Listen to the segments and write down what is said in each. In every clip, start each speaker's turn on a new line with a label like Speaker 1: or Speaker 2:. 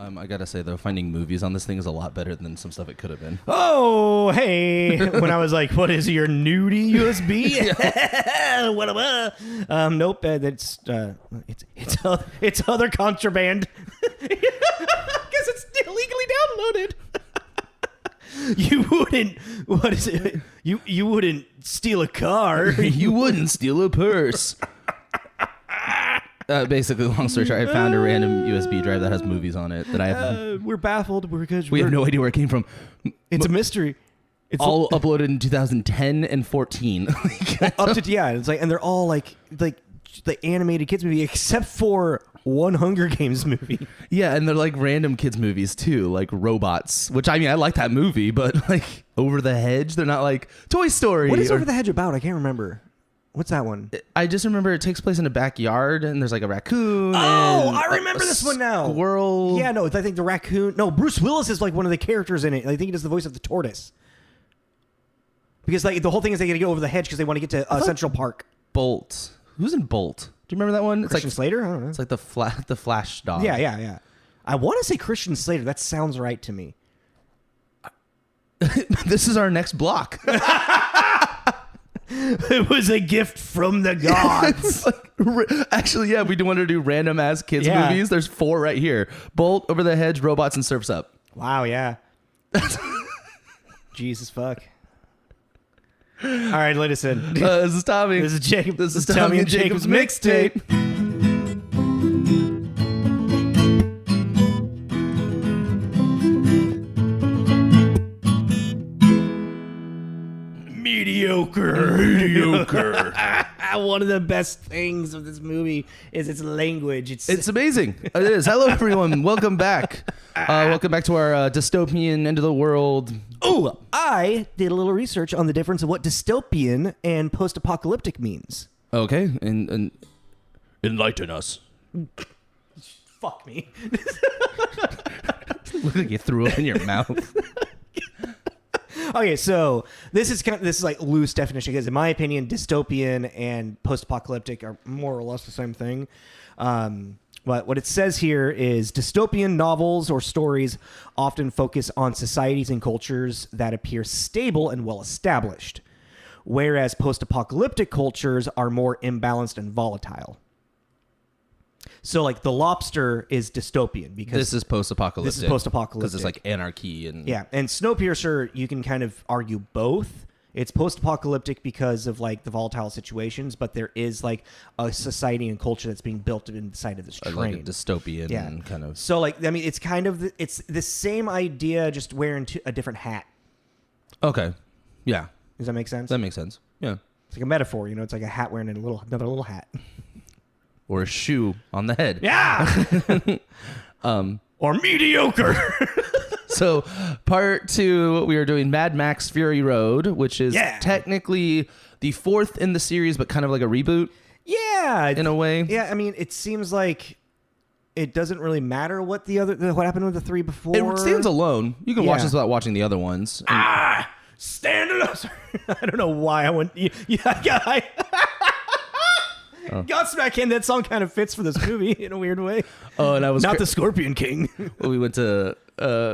Speaker 1: I gotta say though, finding movies on this thing is a lot better than some stuff it could have been.
Speaker 2: Oh, hey! When I was like, "What is your nudie USB?" Nope. It's other contraband because it's illegally downloaded. You wouldn't. What is it? You wouldn't steal a car.
Speaker 1: You wouldn't steal a purse. Basically, long story short, I found a random USB drive that has movies on it that I have.
Speaker 2: We're baffled because
Speaker 1: We have no idea where it came from.
Speaker 2: It's a mystery. It's
Speaker 1: all uploaded in 2010 and 14.
Speaker 2: Up to it's like, and they're all like the animated kids movie, except for one Hunger Games movie.
Speaker 1: Yeah, and they're like random kids movies too, like Robots, which I mean, I like that movie, but like Over the Hedge, they're not like Toy Story.
Speaker 2: What is Over the Hedge about? I can't remember. What's that one?
Speaker 1: I just remember it takes place in a backyard, and there's like a raccoon.
Speaker 2: Oh,
Speaker 1: and
Speaker 2: I remember this one now.
Speaker 1: Squirrel.
Speaker 2: Yeah, no, I think the raccoon. No, Bruce Willis is like one of the characters in it. I think he does the voice of the tortoise. Because like the whole thing is they got to go over the hedge because they want to get to Central Park.
Speaker 1: Bolt. Who's in Bolt? Do you remember that one? It's
Speaker 2: Christian
Speaker 1: like
Speaker 2: Slater. I don't know.
Speaker 1: It's like the Flash dog.
Speaker 2: Yeah. I want to say Christian Slater. That sounds right to me.
Speaker 1: This is our next block.
Speaker 2: It was a gift from the gods.
Speaker 1: Actually, yeah, we do want to do random ass kids movies. There's 4 right here: Bolt, Over the Hedge, Robots, and Surf's Up.
Speaker 2: Wow, yeah. Jesus fuck. All right, let us in.
Speaker 1: This is Tommy.
Speaker 2: This is Jacob.
Speaker 1: This is Tommy and Jacob's mixtape.
Speaker 2: Mediocre. One of the best things of this movie is its language.
Speaker 1: It's amazing. It is. Hello, everyone. Welcome back. Welcome back to our dystopian end of the world.
Speaker 2: Oh, I did a little research on the difference of what dystopian and post-apocalyptic means.
Speaker 1: Okay, and enlighten us.
Speaker 2: Fuck me.
Speaker 1: Look like you threw it in your mouth.
Speaker 2: Okay, so this is like loose definition because in my opinion, dystopian and post-apocalyptic are more or less the same thing. But what it says here is dystopian novels or stories often focus on societies and cultures that appear stable and well established, whereas post-apocalyptic cultures are more imbalanced and volatile. So, like, The Lobster is dystopian because
Speaker 1: this is post-apocalyptic.
Speaker 2: This is post-apocalyptic
Speaker 1: because it's like anarchy and
Speaker 2: and Snowpiercer, you can kind of argue both. It's post-apocalyptic because of like the volatile situations, but there is like a society and culture that's being built inside of this train,
Speaker 1: like a dystopian kind of.
Speaker 2: So, like, I mean, it's kind of it's the same idea, just wearing a different hat.
Speaker 1: Okay, yeah.
Speaker 2: Does that make sense?
Speaker 1: That makes sense. Yeah,
Speaker 2: it's like a metaphor. You know, it's like a hat wearing another little hat.
Speaker 1: Or a shoe on the head.
Speaker 2: Yeah. Or mediocre.
Speaker 1: So part 2, we are doing Mad Max Fury Road, which is technically the 4th in the series, but kind of like a reboot.
Speaker 2: Yeah.
Speaker 1: In a way.
Speaker 2: Yeah, I mean, it seems like it doesn't really matter what what happened with the 3 before.
Speaker 1: It stands alone. You can watch this without watching the other ones.
Speaker 2: Stand it up. Sorry. I don't know why I went. Godsmack in that song kind of fits for this movie in a weird way.
Speaker 1: Oh, and I was
Speaker 2: not the Scorpion King.
Speaker 1: We went to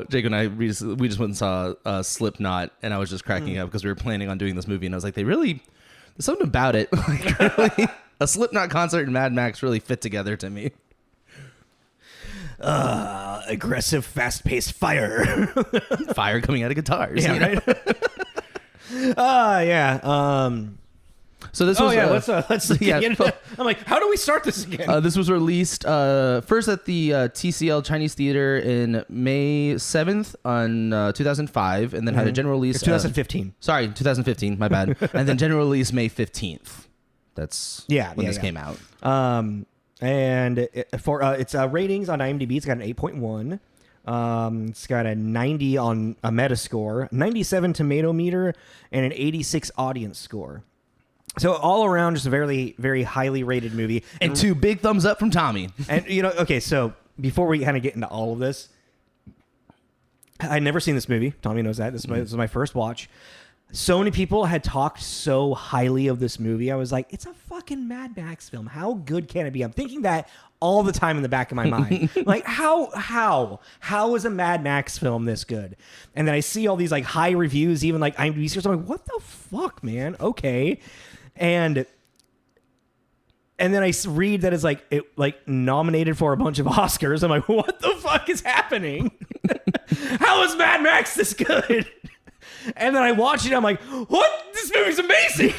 Speaker 1: Jake and I. We just went and saw Slipknot, and I was just cracking up because we were planning on doing this movie, and I was like, there's something about it. Like, really, a Slipknot concert and Mad Max really fit together to me.
Speaker 2: Aggressive, fast-paced fire.
Speaker 1: Fire coming out of guitars.
Speaker 2: Yeah, right. Yeah.
Speaker 1: So this was
Speaker 2: let's get into I'm like, how do we start this again?
Speaker 1: This was released first at the TCL Chinese Theater in May 7th on 2005, and then had a general release.
Speaker 2: 2015.
Speaker 1: 2015. My bad. And then general release May 15th. That's when this came out.
Speaker 2: And its ratings on IMDb, it's got an 8.1. It's got a 90 on a Metascore, 97 tomato meter, and an 86 audience score. So all around, just a very, very highly rated movie.
Speaker 1: And 2 big thumbs up from Tommy.
Speaker 2: And, okay, so before we kind of get into all of this, I'd never seen this movie. Tommy knows that. This was my first watch. So many people had talked so highly of this movie. I was like, it's a fucking Mad Max film. How good can it be? I'm thinking that all the time in the back of my mind. Like, how is a Mad Max film this good? And then I see all these like high reviews, even like IMDb scores. I'm like, what the fuck, man? Okay. And then I read that it's like nominated for a bunch of Oscars. I'm like, what the fuck is happening? How is Mad Max this good? And then I watch it, I'm like, what? This movie's amazing.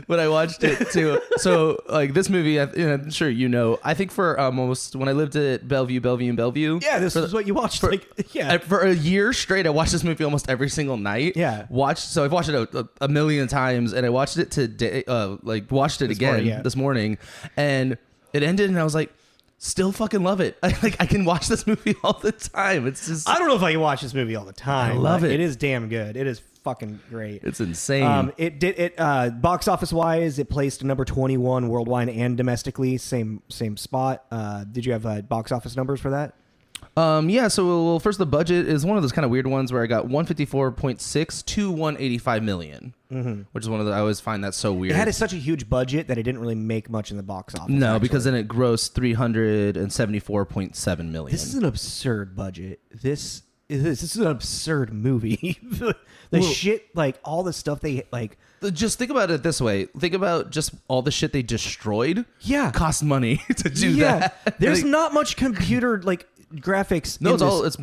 Speaker 1: When I watched it too. So like this movie, I'm sure you know, I think for almost when I lived at Bellevue.
Speaker 2: Yeah, this is what you watched.
Speaker 1: For a year straight, I watched this movie almost every single night.
Speaker 2: Yeah.
Speaker 1: So I've watched it a million times, and I watched it today, watched it again this morning, and it ended, and I was like, still fucking love it. I can watch this movie all the time. It's just,
Speaker 2: I don't know if I can watch this movie all the time.
Speaker 1: I love it.
Speaker 2: It is damn good. It is fucking great.
Speaker 1: It's insane.
Speaker 2: It box office wise, it placed number 21 worldwide and domestically, same spot. Did you have box office numbers for that?
Speaker 1: Yeah. So first, the budget is one of those kind of weird ones where I got 154.6 to 185 million, which is one of the. I always find that so weird.
Speaker 2: It had such a huge budget that it didn't really make much in the box office.
Speaker 1: No, because then it grossed 374.7 million.
Speaker 2: This is an absurd budget. This is an absurd movie. the shit, like all the stuff they like.
Speaker 1: Just think about it this way. Think about just all the shit they destroyed.
Speaker 2: Yeah,
Speaker 1: cost money to do that.
Speaker 2: There's not much computer like graphics.
Speaker 1: No, it's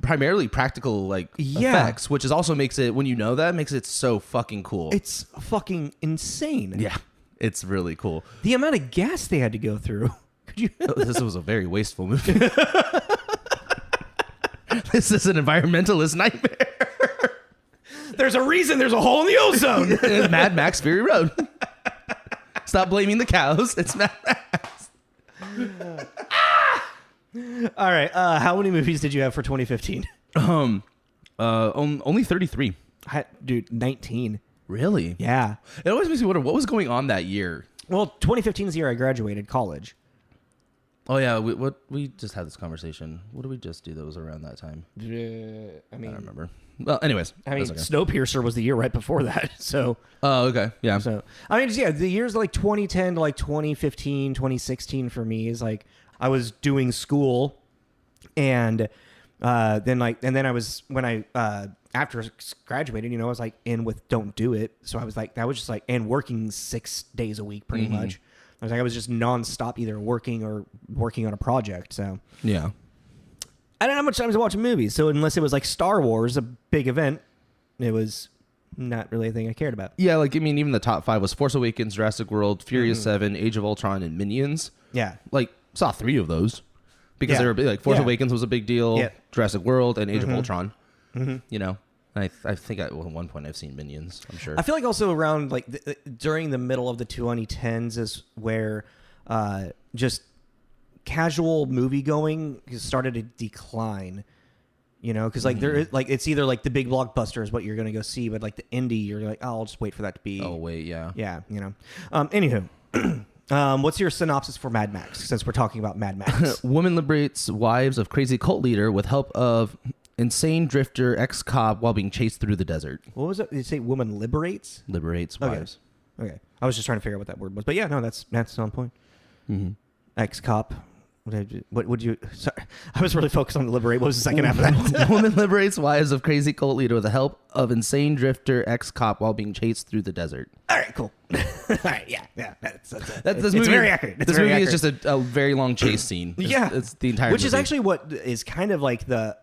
Speaker 1: primarily practical effects, which is also makes it, when you know that, makes it so fucking cool.
Speaker 2: It's fucking insane.
Speaker 1: Yeah, it's really cool.
Speaker 2: The amount of gas they had to go through. Could you?
Speaker 1: This was a very wasteful movie. This is an environmentalist nightmare.
Speaker 2: There's a reason there's a hole in the ozone.
Speaker 1: Mad Max Fury Road. Stop blaming the cows. It's Mad Max.
Speaker 2: All right. How many movies did you have for 2015?
Speaker 1: Only 33.
Speaker 2: Dude, 19.
Speaker 1: Really?
Speaker 2: Yeah.
Speaker 1: It always makes me wonder what was going on that year.
Speaker 2: Well, 2015 is the year I graduated college.
Speaker 1: Oh yeah, we just had this conversation. What did we just do that was around that time? I don't remember. Well, anyways,
Speaker 2: okay. Snowpiercer was the year right before that. So.
Speaker 1: Oh, okay, yeah.
Speaker 2: So the years like 2010 to like 2015, 2016 for me is like I was doing school, and then I was when I after graduated, I was like in with Don't Do It. So I was like that was just like and working 6 days a week pretty much. I was just nonstop either working or working on a project. So
Speaker 1: yeah,
Speaker 2: I didn't have much time to watch movies. So unless it was like Star Wars, a big event, it was not really a thing I cared about.
Speaker 1: Yeah, even the top 5 was Force Awakens, Jurassic World, Furious 7, Age of Ultron, and Minions.
Speaker 2: Yeah,
Speaker 1: saw 3 of those because they were big. Like Force Awakens was a big deal. Jurassic World and Age of Ultron. I think at one point I've seen Minions. I'm sure.
Speaker 2: I feel like also around during the middle of the 2010s is where just casual movie going started to decline. Because there is it's either like the big blockbuster is what you're going to go see, but like the indie, you're like, oh, I'll just wait for that to be.
Speaker 1: Oh wait, yeah.
Speaker 2: Anywho. What's your synopsis for Mad Max? Since we're talking about Mad Max,
Speaker 1: woman liberates wives of crazy cult leader with help of insane drifter ex-cop while being chased through the desert.
Speaker 2: What was it? Did you say woman liberates?
Speaker 1: Liberates wives.
Speaker 2: Okay. I was just trying to figure out what that word was, but yeah, no, that's on point. Ex-cop. What would you? Sorry, I was really focused on the liberate. What was the second half of that?
Speaker 1: Woman liberates wives of crazy cult leader with the help of insane drifter ex-cop while being chased through the desert.
Speaker 2: All right, cool. All right, yeah. That's
Speaker 1: it's
Speaker 2: movie, very accurate.
Speaker 1: This movie is just a very long chase scene. It's the entire
Speaker 2: which
Speaker 1: movie.
Speaker 2: Is actually what is kind of like the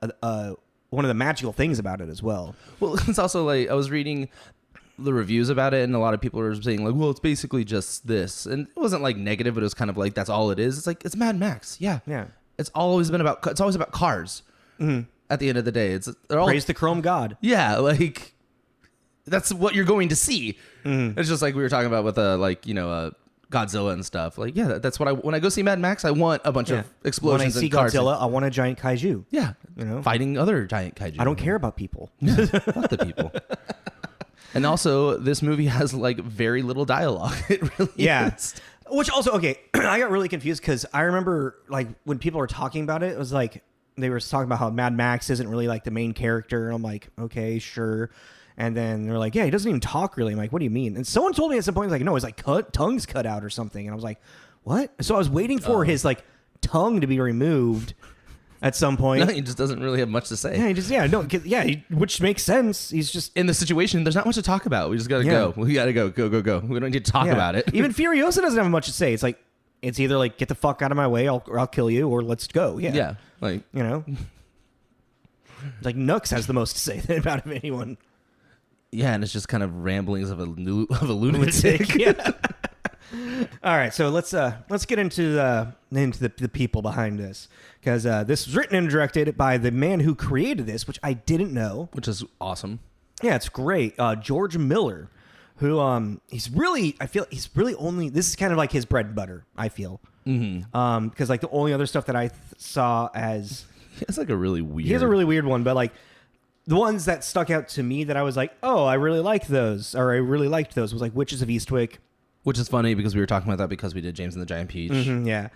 Speaker 2: one of the magical things about it as well.
Speaker 1: Well, it's also like I was reading the reviews about it, and a lot of people were saying like, well, it's basically just this, and it wasn't like negative, but it was kind of like that's all it is. It's like it's Mad Max. Yeah. It's always about cars. At the end of the day,
Speaker 2: praise the Chrome God.
Speaker 1: Yeah, like that's what you're going to see. It's just like we were talking about with Godzilla and stuff. Like, yeah, that's what when I go see Mad Max, I want a bunch of explosions and cars.
Speaker 2: When I see Godzilla, I want a giant kaiju.
Speaker 1: Yeah, fighting other giant kaiju.
Speaker 2: I don't care about people.
Speaker 1: Fuck the people. And also, this movie has like very little dialogue. It really is.
Speaker 2: Which also, okay, I got really confused because I remember like when people were talking about it, it was like they were talking about how Mad Max isn't really like the main character. And I'm like, okay, sure. And then they're like, yeah, he doesn't even talk really. I'm like, what do you mean? And someone told me at some point, like, no, his like tongue's cut out or something. And I was like, what? So I was waiting for his like tongue to be removed at some point.
Speaker 1: No, he just doesn't really have much to say.
Speaker 2: Which makes sense. He's just
Speaker 1: in the situation. There's not much to talk about. We just gotta go. We gotta go. Go. We don't need to talk about it.
Speaker 2: Even Furiosa doesn't have much to say. It's like, it's either like, get the fuck out of my way, or I'll kill you, or let's go.
Speaker 1: Yeah. Like,
Speaker 2: you know, like Nux has the most to say about anyone. Yeah,
Speaker 1: and it's just kind of ramblings of a lunatic.
Speaker 2: Yeah. All right, so let's get into the people behind this, because this was written and directed by the man who created this, which I didn't know.
Speaker 1: Which is awesome.
Speaker 2: Yeah, it's great. George Miller, who he's really only, this is kind of like his bread and butter, I feel. Mm-hmm. Because like the only other stuff that I saw as
Speaker 1: he has like a really weird.
Speaker 2: He has a really weird one, but like the ones that stuck out to me that I was like, oh, I really like those, or I really liked those, was like Witches of Eastwick.
Speaker 1: Which is funny because we were talking about that because we did James and the Giant Peach.
Speaker 2: Mm-hmm, yeah.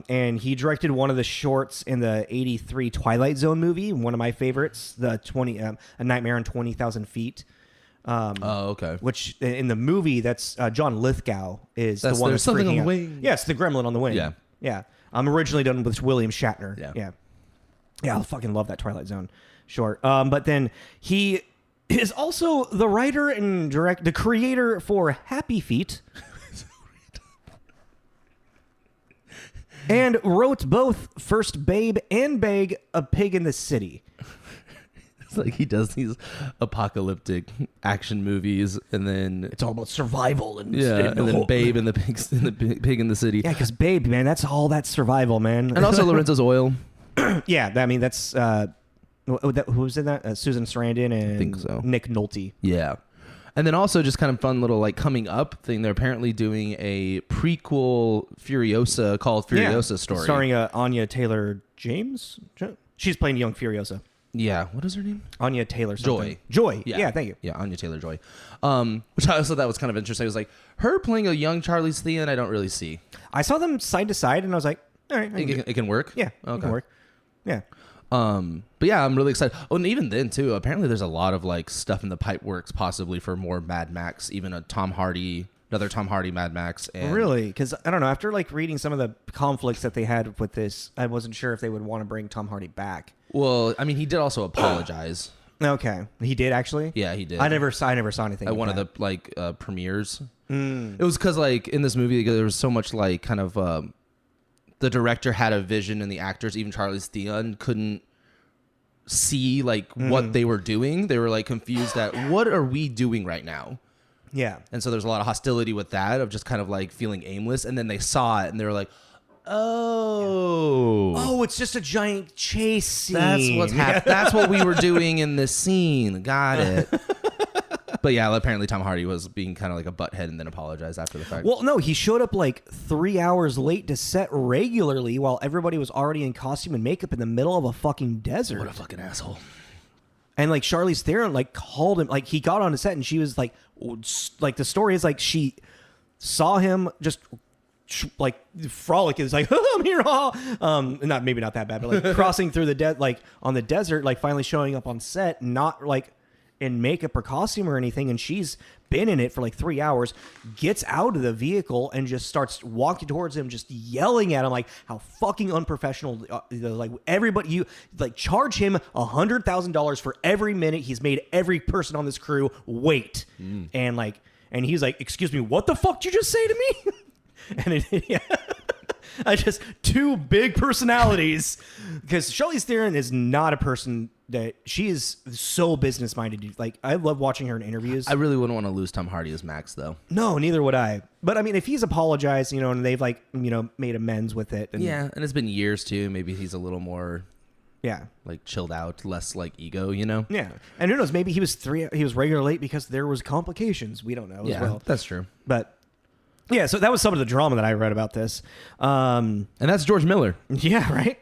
Speaker 2: And he directed one of the shorts in the 83 Twilight Zone movie, one of my favorites, the A Nightmare on 20,000 Feet.
Speaker 1: Okay.
Speaker 2: Which in the movie, that's John Lithgow is the one
Speaker 1: that's
Speaker 2: something
Speaker 1: on the
Speaker 2: out.
Speaker 1: wing.
Speaker 2: Yes, the gremlin on the wing.
Speaker 1: Yeah.
Speaker 2: Yeah. Originally done with William Shatner.
Speaker 1: Yeah.
Speaker 2: Yeah, I fucking love that Twilight Zone short. But then he is also the writer and the creator for Happy Feet. And wrote both First Babe and Beg, A Pig in the City.
Speaker 1: It's like he does these apocalyptic action movies, and then
Speaker 2: it's all about survival and
Speaker 1: then Babe and the pig in the city.
Speaker 2: Yeah, because Babe, man, that's all that survival, man.
Speaker 1: And also Lorenzo's Oil.
Speaker 2: Yeah, I mean that's who was in that? Susan Sarandon and
Speaker 1: I think so.
Speaker 2: Nick Nolte.
Speaker 1: Yeah. And then also just kind of fun little like coming up thing. They're apparently doing a prequel Furiosa called Furiosa story.
Speaker 2: Starring Anya Taylor-James. She's playing young Furiosa.
Speaker 1: Yeah. What is her name?
Speaker 2: Anya Taylor something.
Speaker 1: Joy.
Speaker 2: Yeah, thank you.
Speaker 1: Yeah, Anya Taylor-Joy. Which I also thought was kind of interesting. It was like her playing a young Charlize Theron, I don't really see.
Speaker 2: I saw them side to side and I was like, all right.
Speaker 1: It can work?
Speaker 2: Yeah.
Speaker 1: Okay.
Speaker 2: It can work. Yeah.
Speaker 1: But yeah, I'm really excited. Oh, and even then too, apparently there's a lot of like stuff in the pipe works possibly for more Mad Max, even another Tom Hardy Mad Max. And
Speaker 2: really? Because I don't know, after like reading some of the conflicts that they had with this, I wasn't sure if they would want to bring Tom Hardy back.
Speaker 1: Well, I mean, he did also apologize.
Speaker 2: Okay. He did actually?
Speaker 1: Yeah, he did.
Speaker 2: I never saw anything.
Speaker 1: At one of the like premieres. It was because like in this movie there was so much like kind of the director had a vision and the actors, even Charlize Theron, couldn't see like what they were doing. They were like confused at what are we doing right now?
Speaker 2: Yeah.
Speaker 1: And so there's a lot of hostility with that of just kind of like feeling aimless. And then they saw it and they were like, oh,
Speaker 2: it's just a giant chase scene.
Speaker 1: That's what's happening. That's what we were doing in this scene. Got it. But yeah, apparently Tom Hardy was being kind of like a butthead and then apologized after the fact.
Speaker 2: Well, no, he showed up like 3 hours late to set regularly while everybody was already in costume and makeup in the middle of a fucking desert.
Speaker 1: What a fucking asshole.
Speaker 2: And like Charlize Theron like called him, like he got on the set and she was like the story is like she saw him just like frolic is like I'm here, maybe not that bad, but like crossing through the like on the desert, like finally showing up on set, not like in makeup or costume or anything, and she's been in it for like 3 hours, gets out of the vehicle and just starts walking towards him, just yelling at him like how fucking unprofessional, like everybody, you like charge him $100,000 for every minute he's made every person on this crew wait. And he's like, excuse me, what the fuck did you just say to me? And I just two big personalities, because Charlize Theron is not a person that she is so business minded. Like I love watching her in interviews.
Speaker 1: I really wouldn't want to lose Tom Hardy as Max though.
Speaker 2: No, neither would I. But I mean, if he's apologized, and they've like made amends with it. And,
Speaker 1: yeah, and it's been years too. Maybe he's a little more.
Speaker 2: Yeah,
Speaker 1: like chilled out, less like ego,
Speaker 2: Yeah, and who knows? Maybe he was regular late because there was complications. We don't know.
Speaker 1: Yeah,
Speaker 2: as well.
Speaker 1: That's true.
Speaker 2: But. Yeah, so that was some of the drama that I read about this.
Speaker 1: And that's George Miller.
Speaker 2: Yeah, right?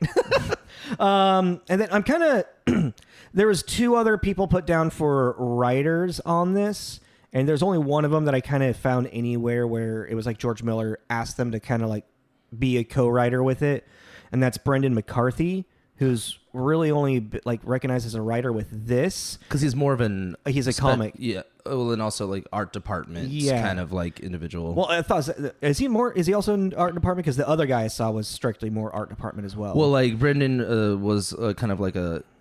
Speaker 2: And then I'm kind of... there was 2 other people put down for writers on this, and there's only one of them that I kind of found anywhere where it was like George Miller asked them to kind of like be a co-writer with it, and that's Brendan McCarthy, who's really only like recognized as a writer with this
Speaker 1: because he's more of an
Speaker 2: he's a comic.
Speaker 1: Yeah. Well, and also like art department kind of like individual.
Speaker 2: Well, I thought is he also in art department? Because the other guy I saw was strictly more art department as well.
Speaker 1: Well, like Brendan was kind of like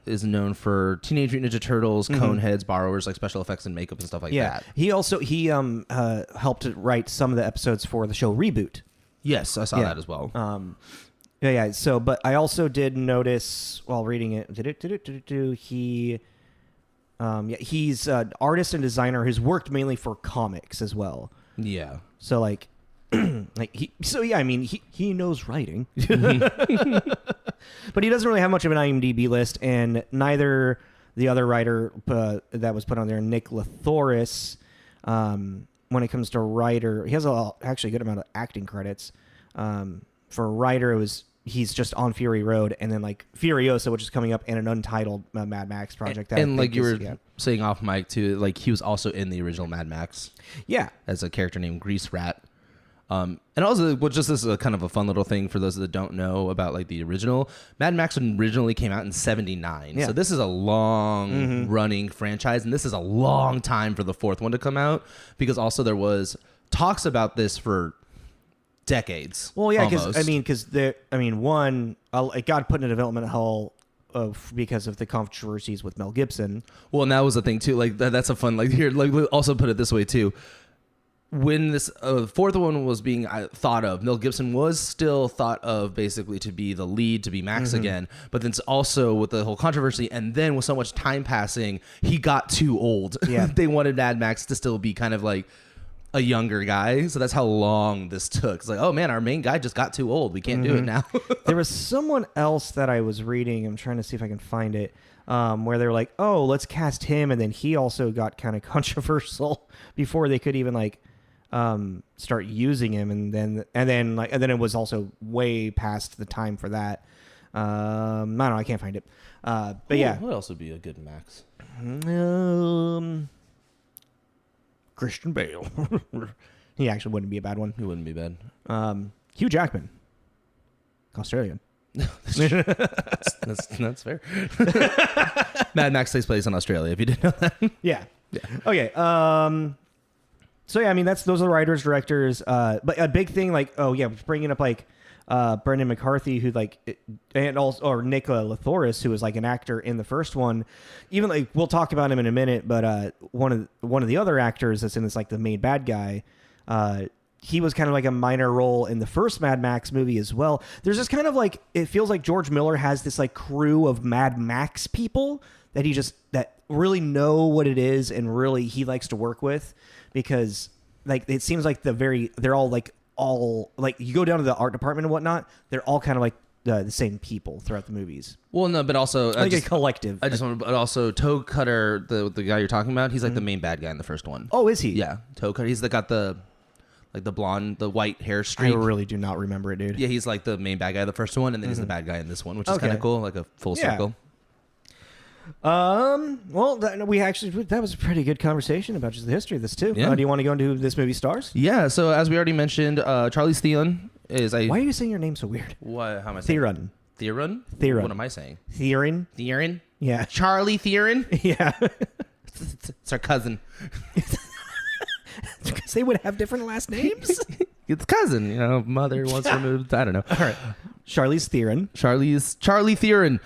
Speaker 1: is known for Teenage Mutant Ninja Turtles, Coneheads, Borrowers, like special effects and makeup and stuff like that.
Speaker 2: He helped write some of the episodes for the show Reboot.
Speaker 1: Yes, I saw that as well.
Speaker 2: Yeah. So, but I also did notice while reading it, he's an artist and designer who's worked mainly for comics as well.
Speaker 1: Yeah.
Speaker 2: So like, he knows writing, but he doesn't really have much of an IMDb list, and neither the other writer that was put on there, Nick Lathoris, when it comes to writer, he has actually a good amount of acting credits. For a writer, he's just on Fury Road, and then like Furiosa, which is coming up, and an untitled Mad Max project.
Speaker 1: And like you were saying off mic too, like he was also in the original Mad Max.
Speaker 2: Yeah,
Speaker 1: as a character named Grease Rat. And also, this is a kind of a fun little thing for those that don't know about like the original. Mad Max originally came out in '79, so this is a long running franchise, and this is a long time for the fourth one to come out, because also there was talks about this for decades.
Speaker 2: Well, yeah, because one, it got put in a development hell because of the controversies with Mel Gibson.
Speaker 1: Well, and that was the thing too. Like that's a fun here. Like also put it this way too. When this fourth one was being thought of, Mel Gibson was still thought of basically to be the lead, to be Max again. But then also with the whole controversy, and then with so much time passing, he got too old. Yeah, they wanted Mad Max to still be kind of like a younger guy, so that's how long this took. It's like, oh man, our main guy just got too old. We can't do it now.
Speaker 2: There was someone else that I was reading. I'm trying to see if I can find it. Where they're like, oh, let's cast him, and then he also got kind of controversial before they could even like start using him, and then it was also way past the time for that. I don't know, I can't find it. But yeah,
Speaker 1: what else would be a good Max?
Speaker 2: Christian Bale. He actually wouldn't be a bad one.
Speaker 1: He wouldn't be bad.
Speaker 2: Hugh Jackman, Australian.
Speaker 1: that's fair. Mad Max takes place in Australia, if you didn't know that.
Speaker 2: Yeah. Okay. So yeah, I mean those are the writers, directors. But a big thing, like, bringing up like Brendan McCarthy, who like, and also, or Nick Lathoris, who was like an actor in the first one. Even like we'll talk about him in a minute, but one of the other actors that's in this, like the main bad guy, he was kind of like a minor role in the first Mad Max movie as well. There's just kind of like, it feels like George Miller has this like crew of Mad Max people that that really know what it is and really he likes to work with, because like it seems like they're all like you go down to the art department and whatnot, they're all kind of like the same people throughout the movies.
Speaker 1: Well, no, but also
Speaker 2: like a collective.
Speaker 1: But also Toe Cutter, the guy you're talking about, he's like the main bad guy in the first one.
Speaker 2: Oh, is he?
Speaker 1: Yeah, Toe Cutter. He's got the blonde, the white hair streak.
Speaker 2: I really do not remember it, dude.
Speaker 1: Yeah, he's like the main bad guy in the first one, and then he's the bad guy in this one, which is kind of cool, like a full circle.
Speaker 2: Well, that was a pretty good conversation about just the history of this too.
Speaker 1: Yeah.
Speaker 2: Do you want to go into who this movie stars?
Speaker 1: Yeah. So as we already mentioned, Charlize Theron is a.
Speaker 2: Why are you saying your name so weweird?
Speaker 1: What? How am I saying?
Speaker 2: Theron.
Speaker 1: What am I saying?
Speaker 2: Theron. Yeah.
Speaker 1: Charlie Theron.
Speaker 2: Yeah.
Speaker 1: It's our cousin.
Speaker 2: Because they would have different last names.
Speaker 1: It's cousin, mother once removed. I don't know.
Speaker 2: All right. Charlize Theron.
Speaker 1: Charlie Theron.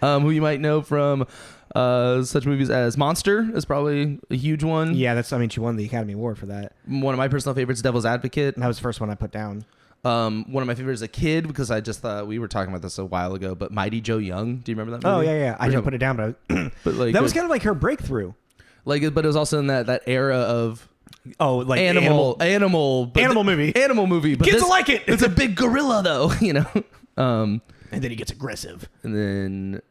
Speaker 1: Who you might know from such movies as Monster is probably a huge one.
Speaker 2: Yeah, she won the Academy Award for that.
Speaker 1: One of my personal favorites, Devil's Advocate.
Speaker 2: That was the first one I put down.
Speaker 1: One of my favorites as a kid, because I just thought we were talking about this a while ago, but Mighty Joe Young. Do you remember that movie?
Speaker 2: Oh, yeah. I didn't put it down, but like, that was kind of like her breakthrough.
Speaker 1: But it was also in that era of
Speaker 2: like
Speaker 1: animal movie. But
Speaker 2: kids will like it.
Speaker 1: It's a big gorilla, though.
Speaker 2: And then he gets aggressive.
Speaker 1: And then,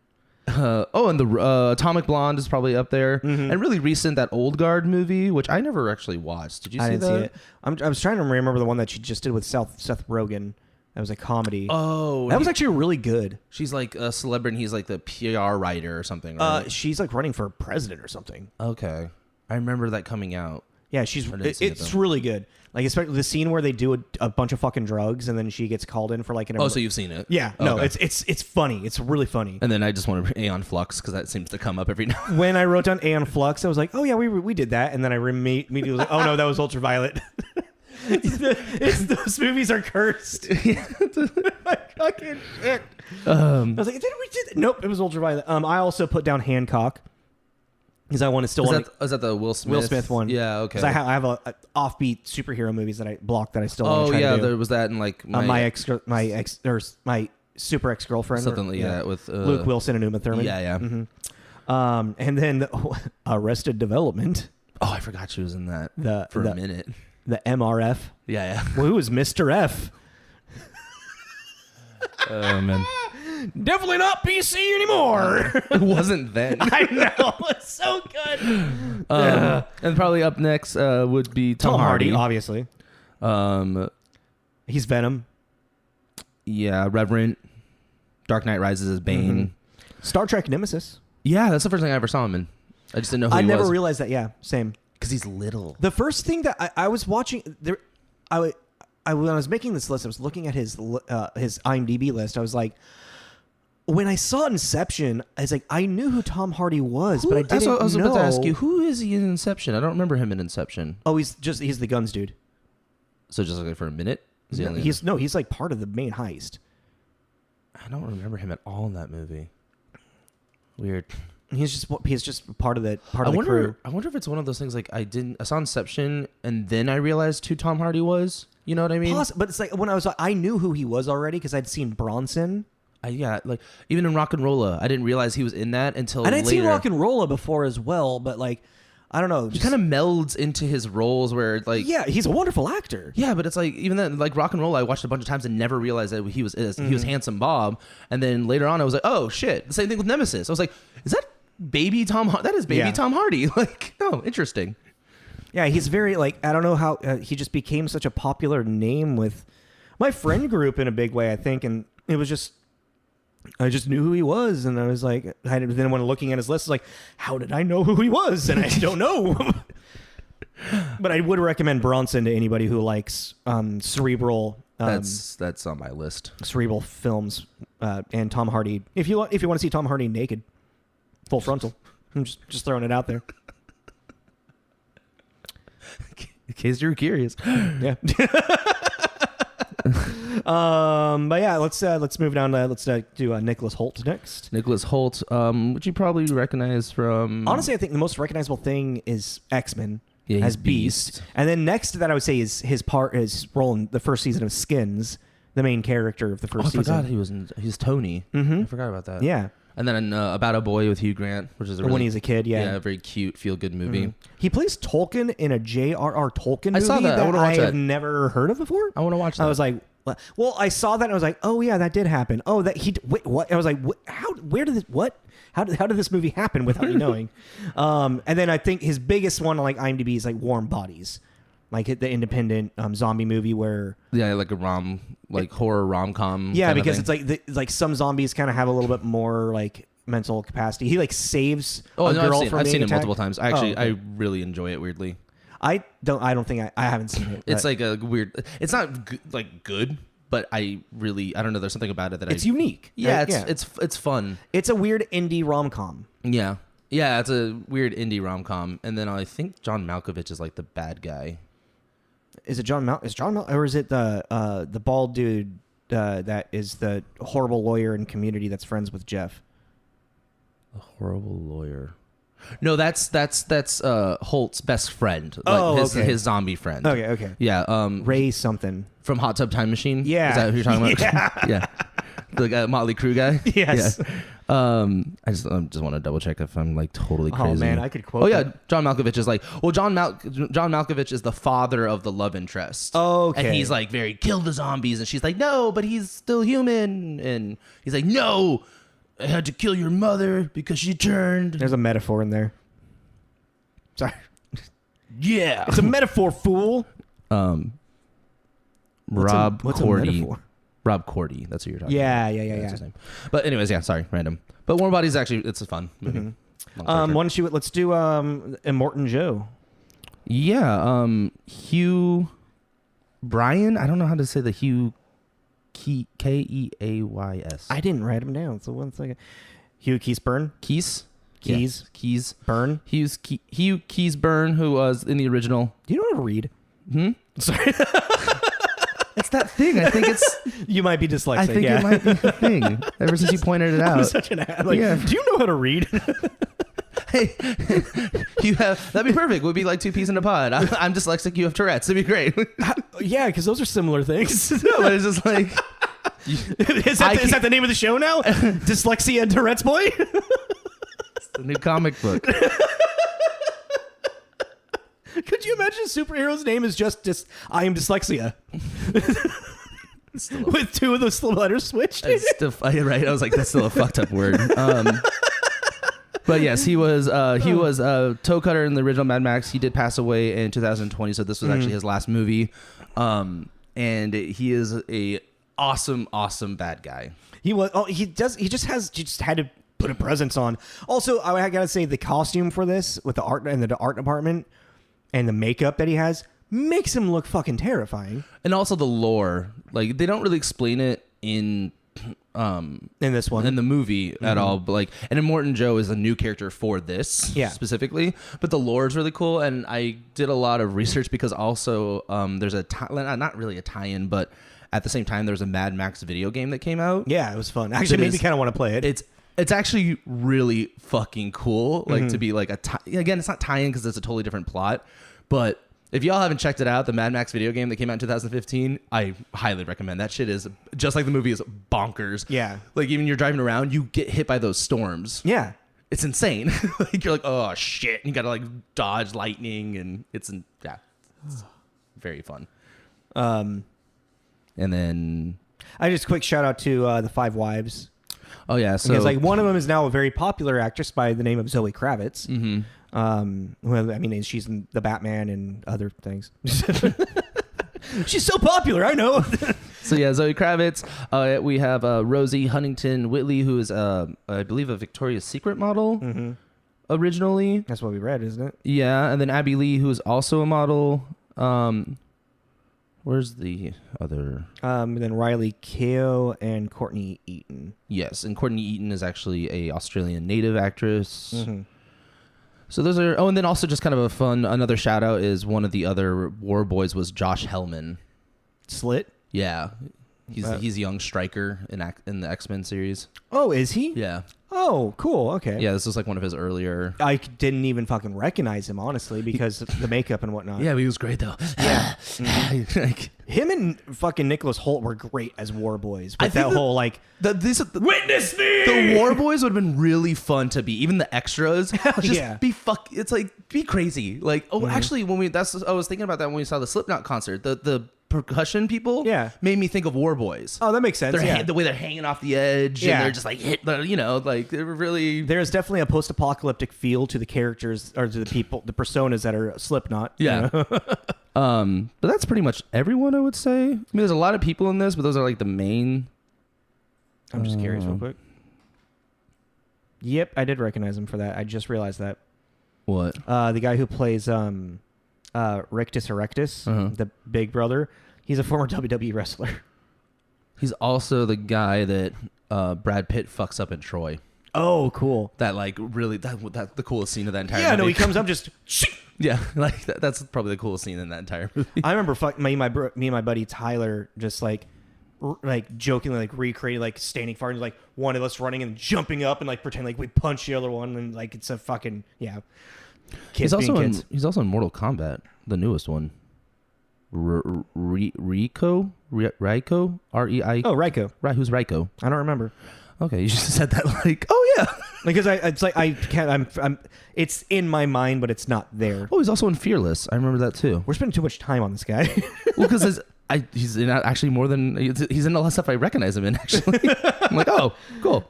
Speaker 1: and the Atomic Blonde is probably up there. Mm-hmm. And really recent, that Old Guard movie, which I never actually watched. Did you see that? I didn't see
Speaker 2: it. I was trying to remember the one that she just did with Seth Rogen. That was a comedy.
Speaker 1: Oh,
Speaker 2: that was actually really good.
Speaker 1: She's like a celebrity. He's like the PR writer or something. Right?
Speaker 2: She's like running for president or something.
Speaker 1: Okay, I remember that coming out.
Speaker 2: Yeah, it's really good. Like especially the scene where they do a bunch of fucking drugs and then she gets called in for like an.
Speaker 1: Oh, so you've seen it?
Speaker 2: Yeah, no, okay. It's funny. It's really funny.
Speaker 1: And then I just want to Aeon Flux because that seems to come up every now.
Speaker 2: When I wrote down Aeon Flux, I was like, oh yeah, we did that, and then I immediately was like, oh no, that was Ultraviolet. Those movies are cursed. Fucking shit. I was like, didn't we do that? Nope, it was Ultraviolet. I also put down Hancock. Because I want to still want
Speaker 1: is that the Will Smith?
Speaker 2: Will Smith one.
Speaker 1: Yeah, okay.
Speaker 2: Because I have a offbeat superhero movies that I blocked that I still want to try to do.
Speaker 1: There was that in like
Speaker 2: my super ex girlfriend.
Speaker 1: Something like that with
Speaker 2: Luke Wilson and Uma Thurman.
Speaker 1: Yeah.
Speaker 2: Mm-hmm. And then Arrested Development.
Speaker 1: Oh, I forgot she was in that for a minute.
Speaker 2: The MRF.
Speaker 1: Yeah.
Speaker 2: Well, who was Mr. F?
Speaker 1: Oh man.
Speaker 2: Definitely not PC anymore.
Speaker 1: It wasn't then.
Speaker 2: I know. It's so good.
Speaker 1: And probably up next would be Tom Hardy.
Speaker 2: Obviously. He's Venom.
Speaker 1: Yeah, Reverend. Dark Knight Rises as Bane.
Speaker 2: Mm-hmm. Star Trek Nemesis.
Speaker 1: Yeah, that's the first thing I ever saw him in. I just didn't know who he was.
Speaker 2: I never realized that. Yeah, same.
Speaker 1: Because he's little.
Speaker 2: The first thing that I was watching there, when I was making this list, I was looking at his IMDb list. I was like, when I saw Inception, I was like, I knew who Tom Hardy was, but I didn't know. I was about
Speaker 1: to ask you, who is he in Inception? I don't remember him in Inception.
Speaker 2: Oh, he's the guns dude.
Speaker 1: So just like for a minute?
Speaker 2: He's like part of the main heist.
Speaker 1: I don't remember him at all in that movie. Weird.
Speaker 2: He's just part of the crew.
Speaker 1: I wonder if it's one of those things like I saw Inception and then I realized who Tom Hardy was. You know what I mean?
Speaker 2: But it's like when I knew who he was already because I'd seen Bronson.
Speaker 1: Like even in Rock and Rolla, I didn't realize he was in that until later.
Speaker 2: And I'd seen Rock and Rolla before as well, but like I don't know,
Speaker 1: he kind of melds into his roles where like
Speaker 2: he's a wonderful actor.
Speaker 1: Yeah, but it's like even then like Rock and Rolla, I watched a bunch of times and never realized that he was Handsome Bob, and then later on I was like, oh shit, the same thing with Nemesis. I was like, is that baby Tom? That is baby Tom Hardy. Like, oh, interesting.
Speaker 2: Yeah, he's very like I don't know how he just became such a popular name with my friend group in a big way, I think, and it was just. I just knew who he was, and I was like, then when looking at his list, I was like, how did I know who he was? And I don't know. But I would recommend Bronson to anybody who likes cerebral.
Speaker 1: That's on my list.
Speaker 2: Cerebral films, and Tom Hardy. If you want to see Tom Hardy naked, full frontal, I'm just throwing it out there.
Speaker 1: In case you're curious,
Speaker 2: yeah. But yeah, let's move down. Let's do Nicholas Hoult next.
Speaker 1: Nicholas Hoult, which you probably recognize from.
Speaker 2: Honestly, I think the most recognizable thing is X-Men as
Speaker 1: Beast,
Speaker 2: and then next to that, I would say is his role in the first season of Skins, the main character of the first season.
Speaker 1: I forgot he's Tony. I forgot about that.
Speaker 2: Yeah.
Speaker 1: And then About a Boy with Hugh Grant, which is
Speaker 2: when he's a kid,
Speaker 1: a very cute, feel-good movie.
Speaker 2: He plays Tolkien in a J.R.R. Tolkien movie
Speaker 1: I saw that.
Speaker 2: I have never heard of before.
Speaker 1: I want to watch that.
Speaker 2: I was like, well, I saw that and I was like, oh yeah, that did happen. Oh, wait, what? I was like, where did this, what? How did this movie happen without me knowing? And then I think his biggest one on like IMDb is like Warm Bodies. Like the independent zombie movie where
Speaker 1: like a horror rom-com.
Speaker 2: Yeah, because it's like some zombies kind of have a little bit more like mental capacity. He like saves a girl from
Speaker 1: I've seen it
Speaker 2: attacked.
Speaker 1: multiple times. Actually, I really enjoy it weirdly.
Speaker 2: I don't think I haven't seen it.
Speaker 1: It's like a weird. It's not good, but I don't know. There's something about it that
Speaker 2: it's unique.
Speaker 1: Yeah, it's fun.
Speaker 2: It's a weird indie rom-com.
Speaker 1: Yeah, it's a weird indie rom-com. And then I think John Malkovich is like the bad guy.
Speaker 2: Is it John or is it the bald dude that is the horrible lawyer in Community that's friends with Jeff?
Speaker 1: A horrible lawyer. No, that's Holt's best friend. His zombie friend.
Speaker 2: Okay.
Speaker 1: Yeah.
Speaker 2: Ray something
Speaker 1: from Hot Tub Time Machine.
Speaker 2: Yeah.
Speaker 1: Is that who you're talking about? Yeah. The Motley Crue guy.
Speaker 2: Yes.
Speaker 1: Yeah. I just want to double check if I'm like totally crazy.
Speaker 2: Oh man, I could quote.
Speaker 1: Oh yeah, John Malkovich is like, well, John Malkovich is the father of the love interest.
Speaker 2: Okay.
Speaker 1: And he's like very kill the zombies, and she's like, no, but he's still human, and he's like, no, I had to kill your mother because she turned.
Speaker 2: There's a metaphor in there. Sorry.
Speaker 1: Yeah,
Speaker 2: it's a metaphor, fool.
Speaker 1: Rob
Speaker 2: what's
Speaker 1: Cordy.
Speaker 2: A metaphor?
Speaker 1: Rob Cordy. That's who you're talking
Speaker 2: about.
Speaker 1: Yeah. That's his name. But anyways, sorry, random. But Warm Bodies actually, it's a fun movie.
Speaker 2: Let's do Immortan Joe.
Speaker 1: Yeah, Hugh Bryan. I don't know how to say the Hugh Keays.
Speaker 2: I didn't write him down, so 1 second. Hugh Keays-Byrne.
Speaker 1: Keys.
Speaker 2: Byrne.
Speaker 1: Hugh Keays-Byrne, who was in the original.
Speaker 2: Do you know how to read? Sorry.
Speaker 1: It's that thing. I think it's.
Speaker 2: You might be dyslexic.
Speaker 1: I think it might be the thing. Ever since you pointed it
Speaker 2: I'm
Speaker 1: out.
Speaker 2: such an ad. Like, do you know how to read?
Speaker 1: Hey, that'd be perfect. We'd be like two peas in a pod. I'm dyslexic. You have Tourette's. It'd be great.
Speaker 2: Yeah, because those are similar things.
Speaker 1: No, but it's just like.
Speaker 2: Is that the name of the show now? Dyslexia and Tourette's Boy?
Speaker 1: It's the new comic book.
Speaker 2: Could you imagine a superhero's name is just I am dyslexia? With two of those letters switched?
Speaker 1: Right. I was like, that's still a fucked up word. But yes, he was toe cutter in the original Mad Max. He did pass away in 2020, so this was actually his last movie. And he is a awesome bad guy.
Speaker 2: He was. Oh, he just had to put a presence on. Also, I gotta say the costume for this with the art and the art department and the makeup that he has makes him look fucking terrifying.
Speaker 1: And also the lore, like they don't really explain it in
Speaker 2: this one
Speaker 1: in the movie at all, but like, and Immortan Joe is a new character for this specifically, but the lore is really cool. And I did a lot of research because also there's not really a tie-in, but at the same time there's a Mad Max video game that came out.
Speaker 2: Yeah, it was fun. Actually, made me kind of want to play it.
Speaker 1: It's actually really fucking cool, like to be like again, it's not tie-in because it's a totally different plot, but if y'all haven't checked it out, the Mad Max video game that came out in 2015, I highly recommend. That shit is, just like the movie, is bonkers.
Speaker 2: Yeah.
Speaker 1: Like, even you're driving around, you get hit by those storms.
Speaker 2: Yeah.
Speaker 1: It's insane. Like, you're like, oh, shit. And you got to, like, dodge lightning, and it's very fun. And then...
Speaker 2: I just quick shout out to the Five Wives.
Speaker 1: Oh, yeah. So
Speaker 2: because, like, one of them is now a very popular actress by the name of Zoe Kravitz.
Speaker 1: Mm-hmm.
Speaker 2: Well, I mean, she's in the Batman and other things. She's so popular, I know.
Speaker 1: So yeah, Zoe Kravitz. We have Rosie Huntington Whitley, who is, I believe, a Victoria's Secret model originally.
Speaker 2: That's what we read, isn't it?
Speaker 1: Yeah, and then Abby Lee, who is also a model. Where's the other?
Speaker 2: Then Riley Keough and Courtney Eaton.
Speaker 1: Yes, and Courtney Eaton is actually a Australian native actress. Mm-hmm. So those are... Oh, and then also just kind of a fun... Another shout out is one of the other War Boys was Josh Hellman.
Speaker 2: Slit?
Speaker 1: Yeah. He's a young Stryker in the X-Men series.
Speaker 2: Oh, is he?
Speaker 1: Yeah.
Speaker 2: Oh, cool. Okay.
Speaker 1: Yeah, this was like one of his earlier...
Speaker 2: I didn't even fucking recognize him, honestly, because of the makeup and whatnot.
Speaker 1: Yeah, but he was great, though.
Speaker 2: Yeah. Like, him and fucking Nicholas Hoult were great as War Boys. With that whole, like... Witness me!
Speaker 1: The War Boys would have been really fun to be. Even the extras.
Speaker 2: Yeah.
Speaker 1: It's like, be crazy. Like, actually, I was thinking about that when we saw the Slipknot concert. The percussion people made me think of War Boys.
Speaker 2: Oh, that makes sense.
Speaker 1: The way they're hanging off the edge and they're just like like they're really...
Speaker 2: There's definitely a post-apocalyptic feel to the characters or to the people, the personas that are Slipknot.
Speaker 1: Yeah. You know? But that's pretty much everyone, I would say. I mean, there's a lot of people in this, but those are like the main...
Speaker 2: I'm just curious real quick. Yep, I did recognize him for that. I just realized that.
Speaker 1: What?
Speaker 2: The guy who plays Rictus Erectus, the big brother, he's a former WWE wrestler.
Speaker 1: He's also the guy that Brad Pitt fucks up in Troy.
Speaker 2: Oh, cool.
Speaker 1: That like really that's the coolest scene of that entire movie.
Speaker 2: Yeah, no, he comes up just
Speaker 1: yeah, like that's probably the coolest scene in that entire movie.
Speaker 2: I remember me and my buddy Tyler just like jokingly like recreated like standing far and like one of us running and jumping up and like pretend like we punch the other one and like it's a fucking
Speaker 1: He's also in Mortal Kombat, the newest one. Reiko? R-E-I...
Speaker 2: Oh, Reiko.
Speaker 1: Right, who's Reiko?
Speaker 2: I don't remember.
Speaker 1: Okay, you just said that like, oh yeah.
Speaker 2: Because I can't, it's in my mind, but it's not there.
Speaker 1: Oh, he's also in Fearless. I remember that too.
Speaker 2: We're spending too much time on this guy.
Speaker 1: Well, because he's in actually more than... He's in a lot of stuff I recognize him in, actually. I'm like, oh, cool.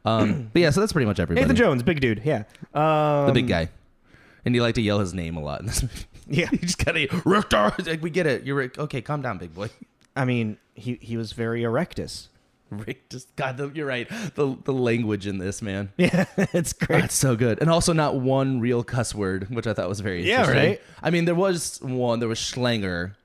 Speaker 1: But yeah, so that's pretty much everybody.
Speaker 2: Nathan Jones, big dude, yeah.
Speaker 1: The big guy. And you like to yell his name a lot in this movie.
Speaker 2: Yeah.
Speaker 1: You just gotta... Richter! Like, we get it. You're okay, calm down, big boy.
Speaker 2: I mean, he was very Erectus.
Speaker 1: Rick just you're right. The language in this, man.
Speaker 2: Yeah, it's great.
Speaker 1: That's so good. And also not one real cuss word, which I thought was very interesting.
Speaker 2: Right?
Speaker 1: I mean, there was schlanger,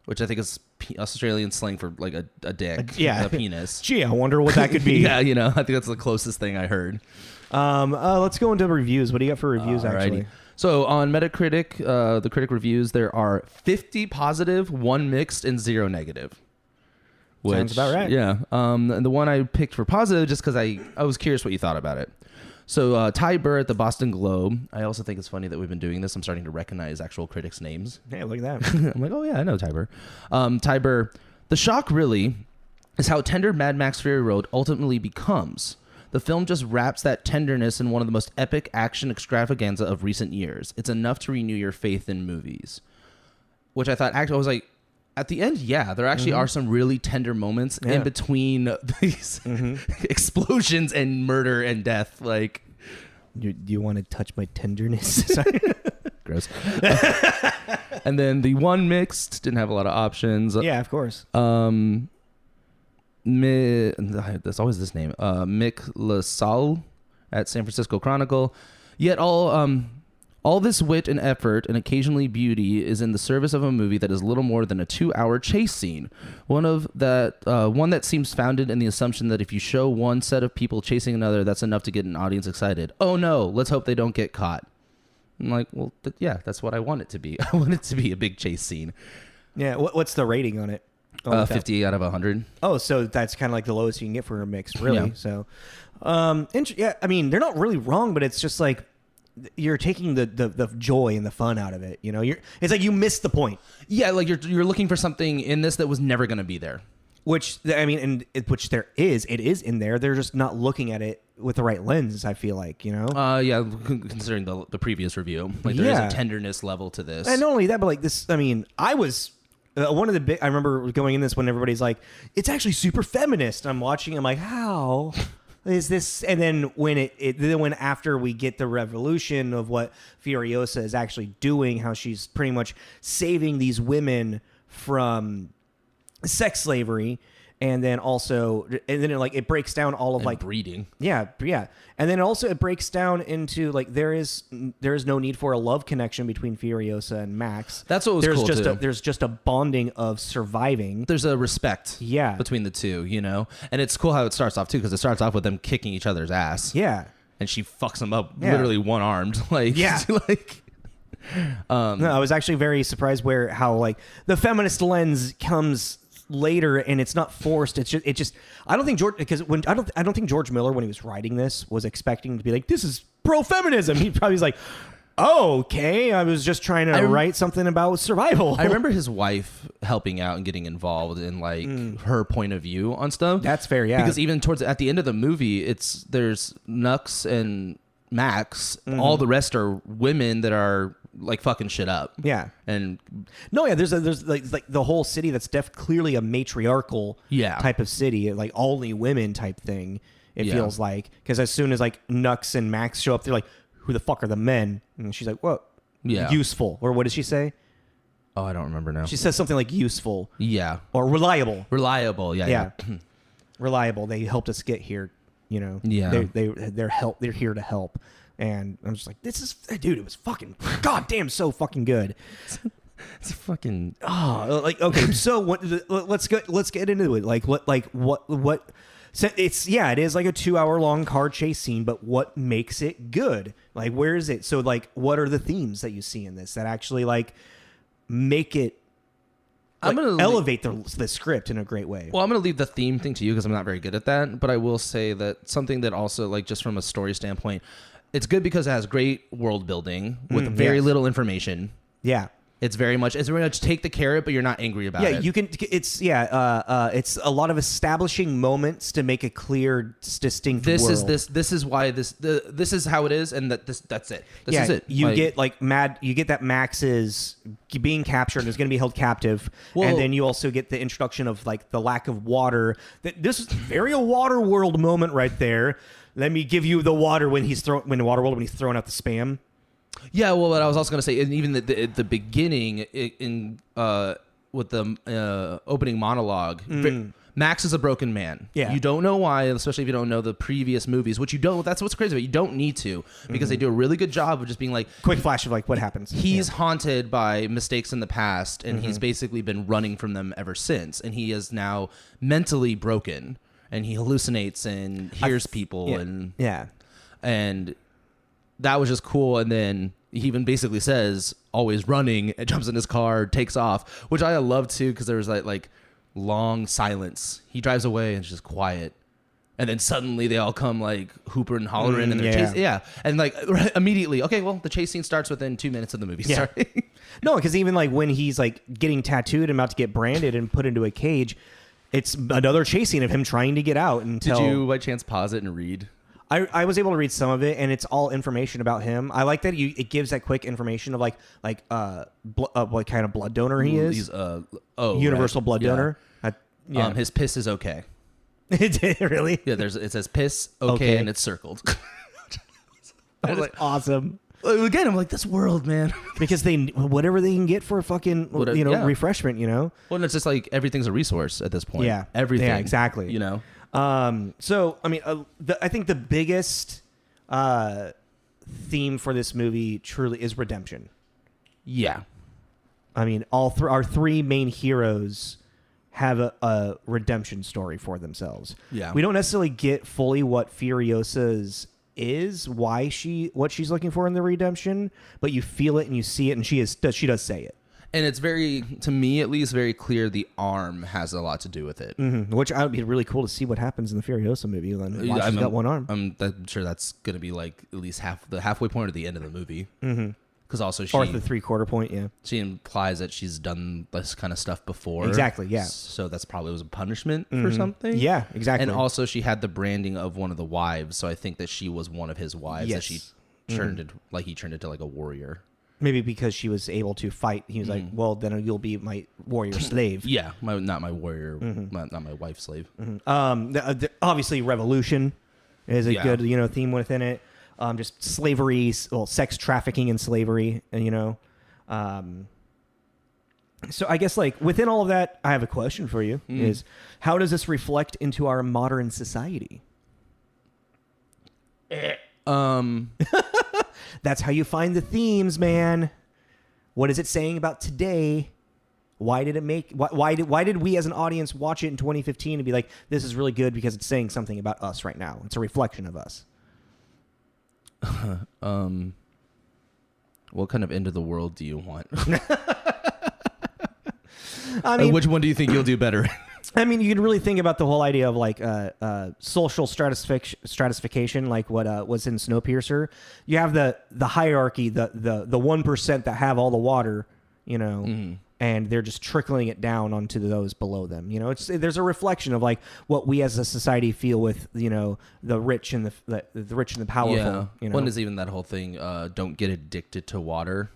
Speaker 1: which I think is Australian slang for like a dick. A penis.
Speaker 2: Gee, I wonder what that could be.
Speaker 1: Yeah, I think that's the closest thing I heard.
Speaker 2: Let's go into reviews. What do you got for reviews, actually?
Speaker 1: So on Metacritic, the critic reviews, there are 50 positive, 1 mixed, and 0 negative.
Speaker 2: Sounds about right.
Speaker 1: Yeah. And the one I picked for positive just because I was curious what you thought about it. So Ty Burr at the Boston Globe. I also think it's funny that we've been doing this. I'm starting to recognize actual critics' names.
Speaker 2: Hey, look at that.
Speaker 1: I'm like, oh yeah, I know Ty Burr. Ty Burr, the shock really is how tender Mad Max Fury Road ultimately becomes. The film just wraps that tenderness in one of the most epic action extravaganza of recent years. It's enough to renew your faith in movies. Which I thought, actually, I was like, at the end, yeah, there actually are some really tender moments in between these explosions and murder and death. Like,
Speaker 2: do you want to touch my tenderness? Sorry.
Speaker 1: Gross. And then the one mixed didn't have a lot of options.
Speaker 2: Yeah, of course.
Speaker 1: There's always this name. Mick LaSalle at San Francisco Chronicle. Yet all this wit and effort and occasionally beauty is in the service of a movie that is little more than a 2-hour chase scene. One that seems founded in the assumption that if you show one set of people chasing another, that's enough to get an audience excited. Oh no, let's hope they don't get caught. I'm like, well, that's what I want it to be. I want it to be a big chase scene.
Speaker 2: Yeah, what's the rating on it?
Speaker 1: 50 out of 100.
Speaker 2: Oh, so that's kind of like the lowest you can get for a mix, really.
Speaker 1: Yeah.
Speaker 2: So, yeah, I mean, they're not really wrong, but it's just like you're taking the joy and the fun out of it. It's like you missed the point.
Speaker 1: Yeah, like you're looking for something in this that was never going to be there.
Speaker 2: Which, I mean, which there is. It is in there. They're just not looking at it with the right lens, I feel like,
Speaker 1: Yeah, considering the previous review. Like, there is a tenderness level to this.
Speaker 2: And not only that, but like this, I mean, I was... one of the big, I remember going in this when everybody's like, it's actually super feminist. I'm watching, I'm like, how is this? And then when after we get the revolution of what Furiosa is actually doing, how she's pretty much saving these women from sex slavery. And then it breaks down all of
Speaker 1: and
Speaker 2: like
Speaker 1: breeding. Yeah.
Speaker 2: And then also it breaks down into like there is no need for a love connection between Furiosa and Max.
Speaker 1: That's what was cool too.
Speaker 2: There's just a bonding of surviving.
Speaker 1: There's a respect between the two, And it's cool how it starts off too, because it starts off with them kicking each other's ass.
Speaker 2: Yeah.
Speaker 1: And she fucks them up literally one-armed. Like,
Speaker 2: No, I was actually very surprised how like the feminist lens comes later, and it's not forced. It just I don't think George Miller, when he was writing this, was expecting to be like, this is pro-feminism. He probably was like, oh, okay, I was just trying to write something about survival.
Speaker 1: I remember his wife helping out and getting involved in like her point of view on stuff.
Speaker 2: That's fair, yeah.
Speaker 1: Because even at the end of the movie, there's Nux and Max. All the rest are women that are like fucking shit up.
Speaker 2: Yeah.
Speaker 1: And
Speaker 2: no, yeah, there's like the whole city that's clearly a matriarchal type of city, like only women type thing. It feels like, because as soon as like Nux and Max show up, they're like, who the fuck are the men? And she's like, what? Yeah. Useful. Or what does she say?
Speaker 1: Oh, I don't remember now.
Speaker 2: She says something like useful.
Speaker 1: Yeah.
Speaker 2: Or reliable.
Speaker 1: Reliable. Yeah.
Speaker 2: Reliable. They helped us get here.
Speaker 1: Yeah.
Speaker 2: They're here to help. And I'm just like, dude, it was fucking goddamn so fucking good.
Speaker 1: It's fucking
Speaker 2: okay. So let's get into it. What? So it is like a 2-hour long car chase scene, but what makes it good? Like, where is it? So like, what are the themes that you see in this that actually like make it? I'm gonna elevate the script in a great way.
Speaker 1: Well, I'm going to leave the theme thing to you because I'm not very good at that. But I will say that something that also, like, just from a story standpoint, it's good because it has great world building with very little information.
Speaker 2: Yeah.
Speaker 1: It's very much take the carrot, but you're not angry about it.
Speaker 2: Yeah, you can. It's a lot of establishing moments to make a clear, distinct.
Speaker 1: This
Speaker 2: world.
Speaker 1: This is why this is how it is, and that's it. This is it.
Speaker 2: You get You get that Max is being captured and is going to be held captive, and then you also get the introduction of like the lack of water. This is very a water world moment right there. Let me give you the water when he's throwing out the spam.
Speaker 1: Yeah, well, what I was also going to say, and even at the beginning with the opening monologue, Max is a broken man.
Speaker 2: Yeah.
Speaker 1: You don't know why, especially if you don't know the previous movies, which you don't. That's what's crazy about it. You don't need to, because they do a really good job of just being like,
Speaker 2: quick flash of like what happens.
Speaker 1: He's haunted by mistakes in the past, and he's basically been running from them ever since. And he is now mentally broken, and he hallucinates and hears people, and that was just cool. And then he even basically says, always running, and jumps in his car, takes off, which I love too, because there was like long silence. He drives away and it's just quiet. And then suddenly they all come like hooper and hollering and they're chasing. Yeah. And like immediately, okay, well, the chase scene starts within 2 minutes of the movie.
Speaker 2: Yeah. No, because even like when he's like getting tattooed and about to get branded and put into a cage, it's another chase scene of him trying to get out. Until
Speaker 1: Did you by chance pause it and read?
Speaker 2: I was able to read some of it, and it's all information about him. I like that it gives that quick information of what kind of blood donor he is.
Speaker 1: He's
Speaker 2: universal blood donor.
Speaker 1: His piss is okay.
Speaker 2: Really?
Speaker 1: Yeah, it says piss okay. And it's circled.
Speaker 2: That is awesome.
Speaker 1: Again, I'm like, this world, man.
Speaker 2: Because whatever they can get for a fucking refreshment,
Speaker 1: Well, and it's just like everything's a resource at this point.
Speaker 2: Yeah,
Speaker 1: everything.
Speaker 2: Yeah, exactly.
Speaker 1: So
Speaker 2: I mean, I think the biggest theme for this movie truly is redemption.
Speaker 1: Yeah.
Speaker 2: I mean, our three main heroes have a redemption story for themselves.
Speaker 1: Yeah.
Speaker 2: We don't necessarily get fully what Furiosa's is, what she's looking for in the redemption, but you feel it and you see it, and she does say it.
Speaker 1: And it's very, to me at least, very clear the arm has a lot to do with it.
Speaker 2: Mm-hmm. Which I would be really cool to see what happens in the Furiosa movie. Then she's got one arm.
Speaker 1: I'm sure that's going to be like at least the halfway point or the end of the movie.
Speaker 2: Mm-hmm.
Speaker 1: Because also
Speaker 2: or the 3/4 point, yeah.
Speaker 1: She implies that she's done this kind of stuff before.
Speaker 2: Exactly, yeah.
Speaker 1: So that's probably was a punishment for something.
Speaker 2: Yeah, exactly.
Speaker 1: And also she had the branding of one of the wives, so I think that she was one of his wives that she turned into, like he turned into like a warrior.
Speaker 2: Maybe because she was able to fight. He was like, well, then you'll be my warrior slave.
Speaker 1: Yeah, not my warrior, not my wife's slave.
Speaker 2: Obviously, revolution is a good theme within it. Just slavery, sex trafficking and slavery, and so I guess like within all of that, I have a question for you: is how does this reflect into our modern society? That's how you find the themes, man. What is it saying about today? Why did it make? Why did we as an audience watch it in 2015 and be like, this is really good because it's saying something about us right now? It's a reflection of us.
Speaker 1: What kind of end of the world do you want?
Speaker 2: I mean,
Speaker 1: which one do you think you'll do better?
Speaker 2: I mean, you can really think about the whole idea of like social stratification, like what was in Snowpiercer. You have the hierarchy, the 1% that have all the water, and they're just trickling it down onto those below them. There's a reflection of like what we as a society feel with the rich and the rich and the powerful.
Speaker 1: Yeah. One is even that whole thing. Don't get addicted to water,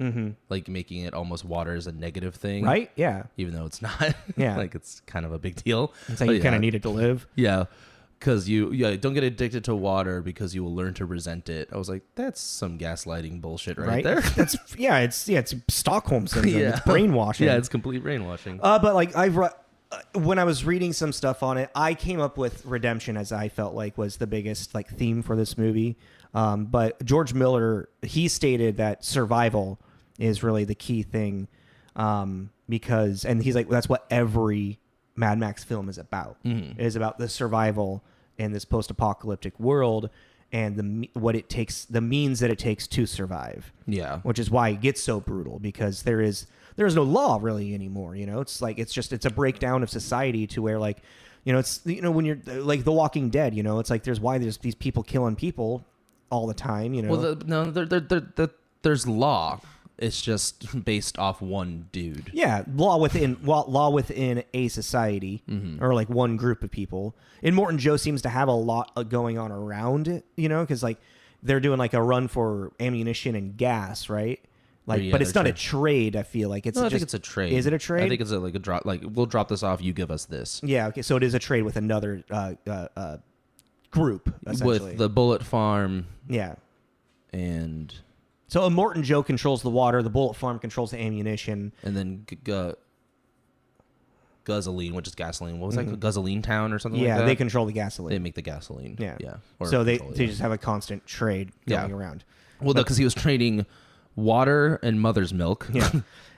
Speaker 1: like making it almost water is a negative thing,
Speaker 2: right? Yeah,
Speaker 1: even though it's not.
Speaker 2: Yeah,
Speaker 1: like it's kind of a big deal.
Speaker 2: It's like you kind of need it to live.
Speaker 1: Yeah. Because don't get addicted to water because you will learn to resent it. I was like, that's some gaslighting bullshit right there.
Speaker 2: It's Stockholm syndrome. It's brainwashing.
Speaker 1: Yeah, it's complete brainwashing.
Speaker 2: But like when I was reading some stuff on it, I came up with redemption as I felt like was the biggest like theme for this movie. But George Miller, he stated that survival is really the key thing, because he's like, that's what every Mad Max film is about. It is about the survival in this post-apocalyptic world and the means that it takes to survive. Yeah, which is why it gets so brutal, because there is no law really anymore. It's like it's a breakdown of society to where like it's when you're like The Walking Dead. It's like there's these people killing people all the time.
Speaker 1: Well, there's law. It's just based off one dude.
Speaker 2: Yeah, law within a society, or like one group of people. And Morton Joe seems to have a lot going on around it, because like they're doing like a run for ammunition and gas, right? Like, but it's not a trade. I feel like
Speaker 1: I think it's a trade.
Speaker 2: Is it a trade?
Speaker 1: I think it's like a drop. Like we'll drop this off. You give us this.
Speaker 2: Yeah. Okay. So it is a trade with another group, essentially.
Speaker 1: With the Bullet Farm.
Speaker 2: Yeah.
Speaker 1: And.
Speaker 2: So a Morton Joe controls the water, the Bullet Farm controls the ammunition.
Speaker 1: And then Guzzling, which is gasoline. What was that? Guzzling Town or something like that?
Speaker 2: Yeah, they control the gasoline.
Speaker 1: They make the gasoline.
Speaker 2: Yeah.
Speaker 1: Or
Speaker 2: So they
Speaker 1: control it,
Speaker 2: just have a constant trade going around.
Speaker 1: Well, because he was trading water and mother's milk.
Speaker 2: Yeah.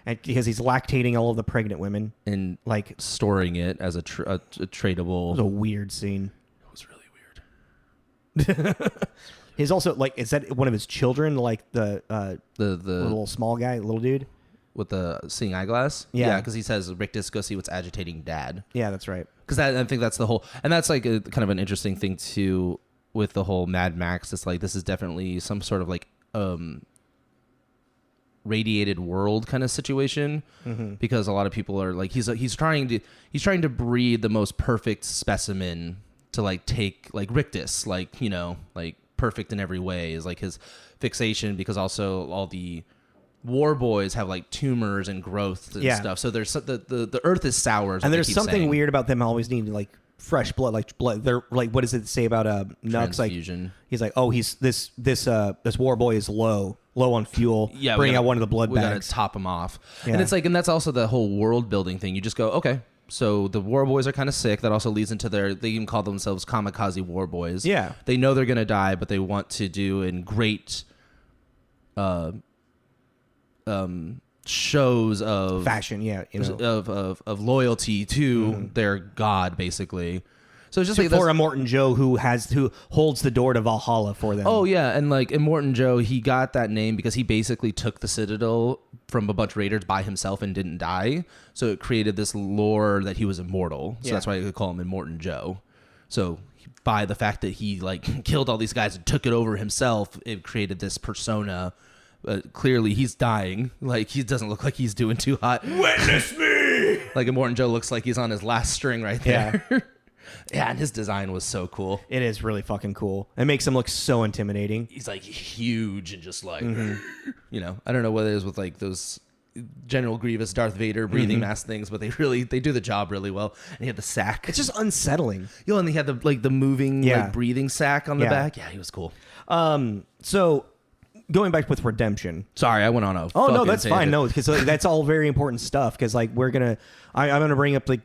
Speaker 2: And because he's lactating all of the pregnant women.
Speaker 1: And
Speaker 2: like
Speaker 1: storing it as a tradable.
Speaker 2: It was a weird scene.
Speaker 1: It was really weird.
Speaker 2: He's also like, is that one of his children? Like the little small guy, little dude
Speaker 1: with the seeing eyeglass.
Speaker 2: Yeah,
Speaker 1: because he says, Rictus, go see what's agitating Dad.
Speaker 2: Yeah, that's right.
Speaker 1: Because I think that's the whole, and that's like a kind of an interesting thing too with the whole Mad Max. It's like this is definitely some sort of like radiated world kind of situation, because a lot of people are like he's trying to breed the most perfect specimen to like take like Rictus, like, you know, like perfect in every way is like his fixation, because also all the war boys have like tumors and growth and stuff. So there's the earth is sour,
Speaker 2: and there's something weird about them always needing like fresh blood, like blood. They're like, what does it say about Nux? Like he's like, oh, he's this war boy is low on fuel.
Speaker 1: Yeah,
Speaker 2: bring out one of the blood bags.
Speaker 1: We gotta top him off. Yeah. And it's like, and that's also the whole world building thing. You just go, okay, so the war boys are kind of sick. That also leads into they even call themselves kamikaze war boys.
Speaker 2: Yeah,
Speaker 1: they know they're gonna die, but they want to do in great shows of
Speaker 2: fashion,
Speaker 1: of loyalty to their god, basically. So it's just like
Speaker 2: for Immortan Joe who holds the door to Valhalla for them.
Speaker 1: Oh yeah, and like Immortan Joe, he got that name because he basically took the Citadel from a bunch of raiders by himself and didn't die. So it created this lore that he was immortal. So that's why you could call him Immortan Joe. So by the fact that he like killed all these guys and took it over himself, it created this persona. Clearly he's dying. Like, he doesn't look like he's doing too hot. Witness me! Like, Immortan Joe looks like he's on his last string right there. Yeah. Yeah, and his design was so cool.
Speaker 2: It is really fucking cool. It makes him look so intimidating.
Speaker 1: He's like huge and just like, you know, I don't know what it is with like those General Grievous, Darth Vader breathing mask things, but they do the job really well. And he had the sack.
Speaker 2: It's just unsettling.
Speaker 1: You know, and he had the moving like breathing sack on the back. Yeah, he was cool.
Speaker 2: So going back with redemption.
Speaker 1: Sorry, I went on a.
Speaker 2: Oh no, that's fine. No, because that's all very important stuff. Because like I'm gonna bring up like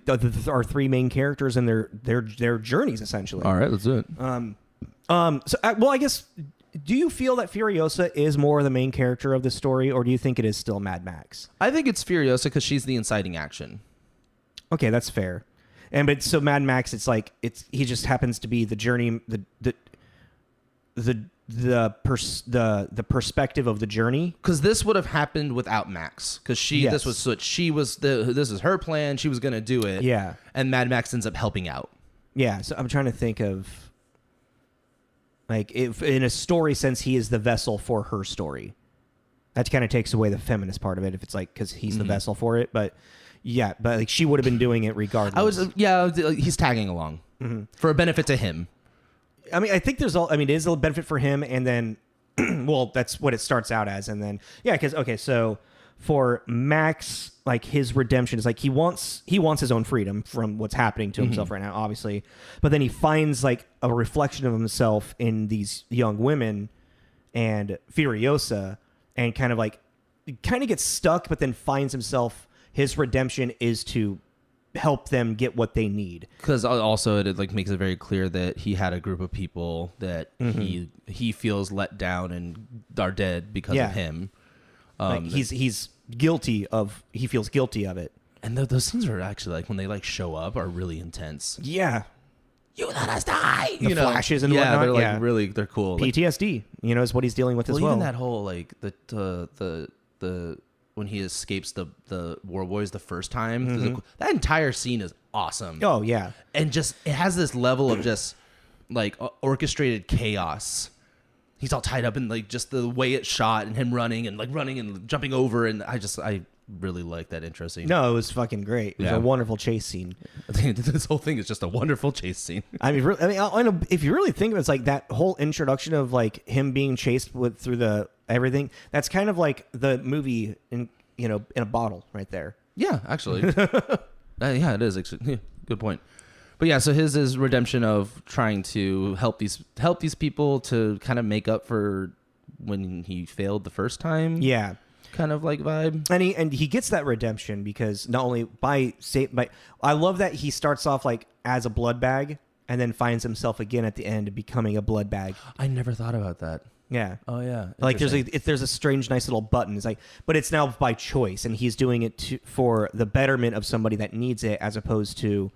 Speaker 2: our three main characters and their journeys essentially.
Speaker 1: All right, let's do it.
Speaker 2: Well, I guess. Do you feel that Furiosa is more the main character of the story, or do you think it is still Mad Max?
Speaker 1: I think it's Furiosa because she's the inciting action. Okay,
Speaker 2: that's fair. But so Mad Max, it's like he just happens to be the journey, the perspective of the journey,
Speaker 1: because this would have happened without Max, because this is her plan, she was going to do it, and Mad Max ends up helping out.
Speaker 2: So I'm trying to think of like, if in a story sense he is the vessel for her story. That kind of takes away the feminist part of it if it's like because he's the vessel for it, but like she would have been doing it regardless.
Speaker 1: He's tagging along for a benefit to him.
Speaker 2: I mean, I think it is a benefit for him, and then, well, that's what it starts out as, and then, so for Max, like, his redemption is like, he wants his own freedom from what's happening to himself right now, obviously, but then he finds, like, a reflection of himself in these young women and Furiosa, and kind of gets stuck, but then finds himself, his redemption is to help them get what they need, because
Speaker 1: also it like makes it very clear that he had a group of people that he feels let down and are dead because of him.
Speaker 2: He's guilty of, he feels guilty of it,
Speaker 1: and those scenes are actually like when they like show up are really intense.
Speaker 2: You let us die.
Speaker 1: The
Speaker 2: flashes and whatnot.
Speaker 1: They're like really, they're cool.
Speaker 2: PTSD, is what he's dealing with as well.
Speaker 1: Even that whole like the when he escapes the war boys the first time, that entire scene is awesome.
Speaker 2: Oh yeah,
Speaker 1: and just it has this level of just like orchestrated chaos. He's all tied up in like just the way it's shot and him running and jumping over, and I really like that intro scene.
Speaker 2: No, it was fucking great. It was a wonderful chase scene.
Speaker 1: This whole thing is just a wonderful chase scene.
Speaker 2: I mean, if you really think of it, it's like that whole introduction of like him being chased through the everything. That's kind of like the movie in a bottle right there.
Speaker 1: Yeah, actually. It is. Good point. But yeah, so his is redemption of trying to help these people to kind of make up for when he failed the first time.
Speaker 2: Yeah.
Speaker 1: kind of like vibe.
Speaker 2: And he gets that redemption because not only by I love that he starts off like as a blood bag and then finds himself again at the end becoming a blood bag.
Speaker 1: I never thought about that.
Speaker 2: Yeah.
Speaker 1: Oh yeah.
Speaker 2: Like there's a strange, nice little button. It's like, but it's now by choice, and he's doing it for the betterment of somebody that needs it, as opposed to.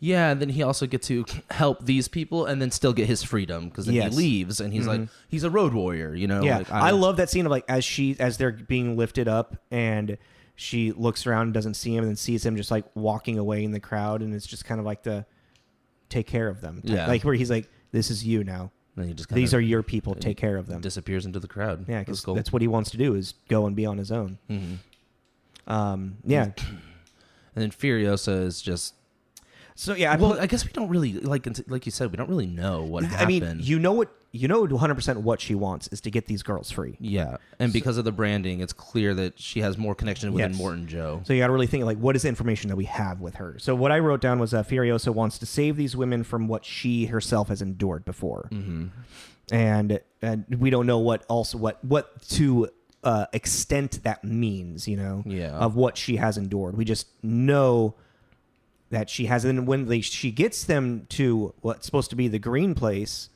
Speaker 1: Yeah, and then he also gets to help these people and then still get his freedom because then he leaves and he's like, he's a road warrior, you know?
Speaker 2: Yeah,
Speaker 1: like,
Speaker 2: I love that scene of like as they're being lifted up and she looks around and doesn't see him and then sees him just like walking away in the crowd, and it's just kind of like the take care of them.
Speaker 1: Yeah.
Speaker 2: Like where he's like, this is you now.
Speaker 1: And he just
Speaker 2: These are your people. Take care of them.
Speaker 1: Disappears into the crowd.
Speaker 2: Yeah, because that's what he wants to do is go and be on his own. Yeah.
Speaker 1: And then Furiosa is just.
Speaker 2: So yeah,
Speaker 1: I guess we don't really like you said, we don't really know what happened.
Speaker 2: I mean, you know 100% what she wants is to get these girls free.
Speaker 1: Yeah, and because of the branding, it's clear that she has more connection with Morton Joe.
Speaker 2: So you got to really think like, what is the information that we have with her? So what I wrote down was Furiosa wants to save these women from what she herself has endured before, and we don't know what to extent that means, you know, of what she has endured. We just know that she has, and when she gets them to what's supposed to be the green place,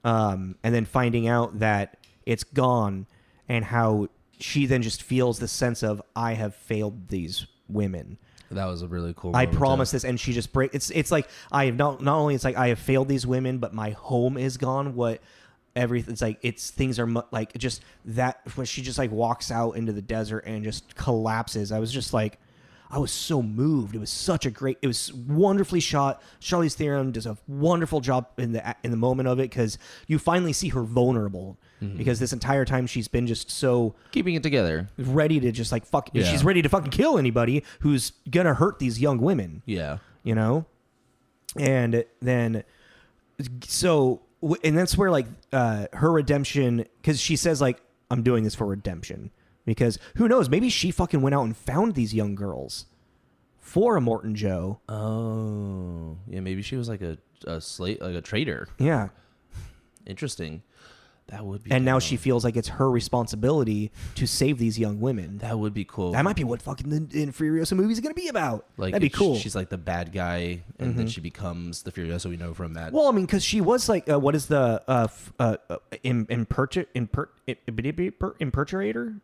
Speaker 2: and then finding out that it's gone, and how she then just feels the sense of, I have failed these women.
Speaker 1: That was a really cool
Speaker 2: I
Speaker 1: moment
Speaker 2: promise this, and she just it's like I have not only it's like I have failed these women, but my home is gone. It's like things are like just that when she just like walks out into the desert and just collapses. I was just like, I was so moved. It was wonderfully shot. Charlize Theron does a wonderful job in the moment of it, because you finally see her vulnerable, because this entire time she's been just so
Speaker 1: keeping it together,
Speaker 2: ready to just like fuck. Yeah. She's ready to fucking kill anybody who's gonna hurt these young women.
Speaker 1: Yeah,
Speaker 2: you know. And then, and that's where like her redemption, because she says like, I'm doing this for redemption. Because who knows? Maybe she fucking went out and found these young girls for a Morton Joe.
Speaker 1: Oh, yeah. Maybe she was like a slave, like a traitor.
Speaker 2: Yeah,
Speaker 1: interesting. That would be.
Speaker 2: And now she feels like it's her responsibility to save these young women.
Speaker 1: That would be cool.
Speaker 2: That might be what fucking the Furiosa movies are going to be about.
Speaker 1: Like,
Speaker 2: that'd be cool.
Speaker 1: She's like the bad guy, and then she becomes the Furiosa we know from that.
Speaker 2: Well, I mean, because she was like, what is the imperturator?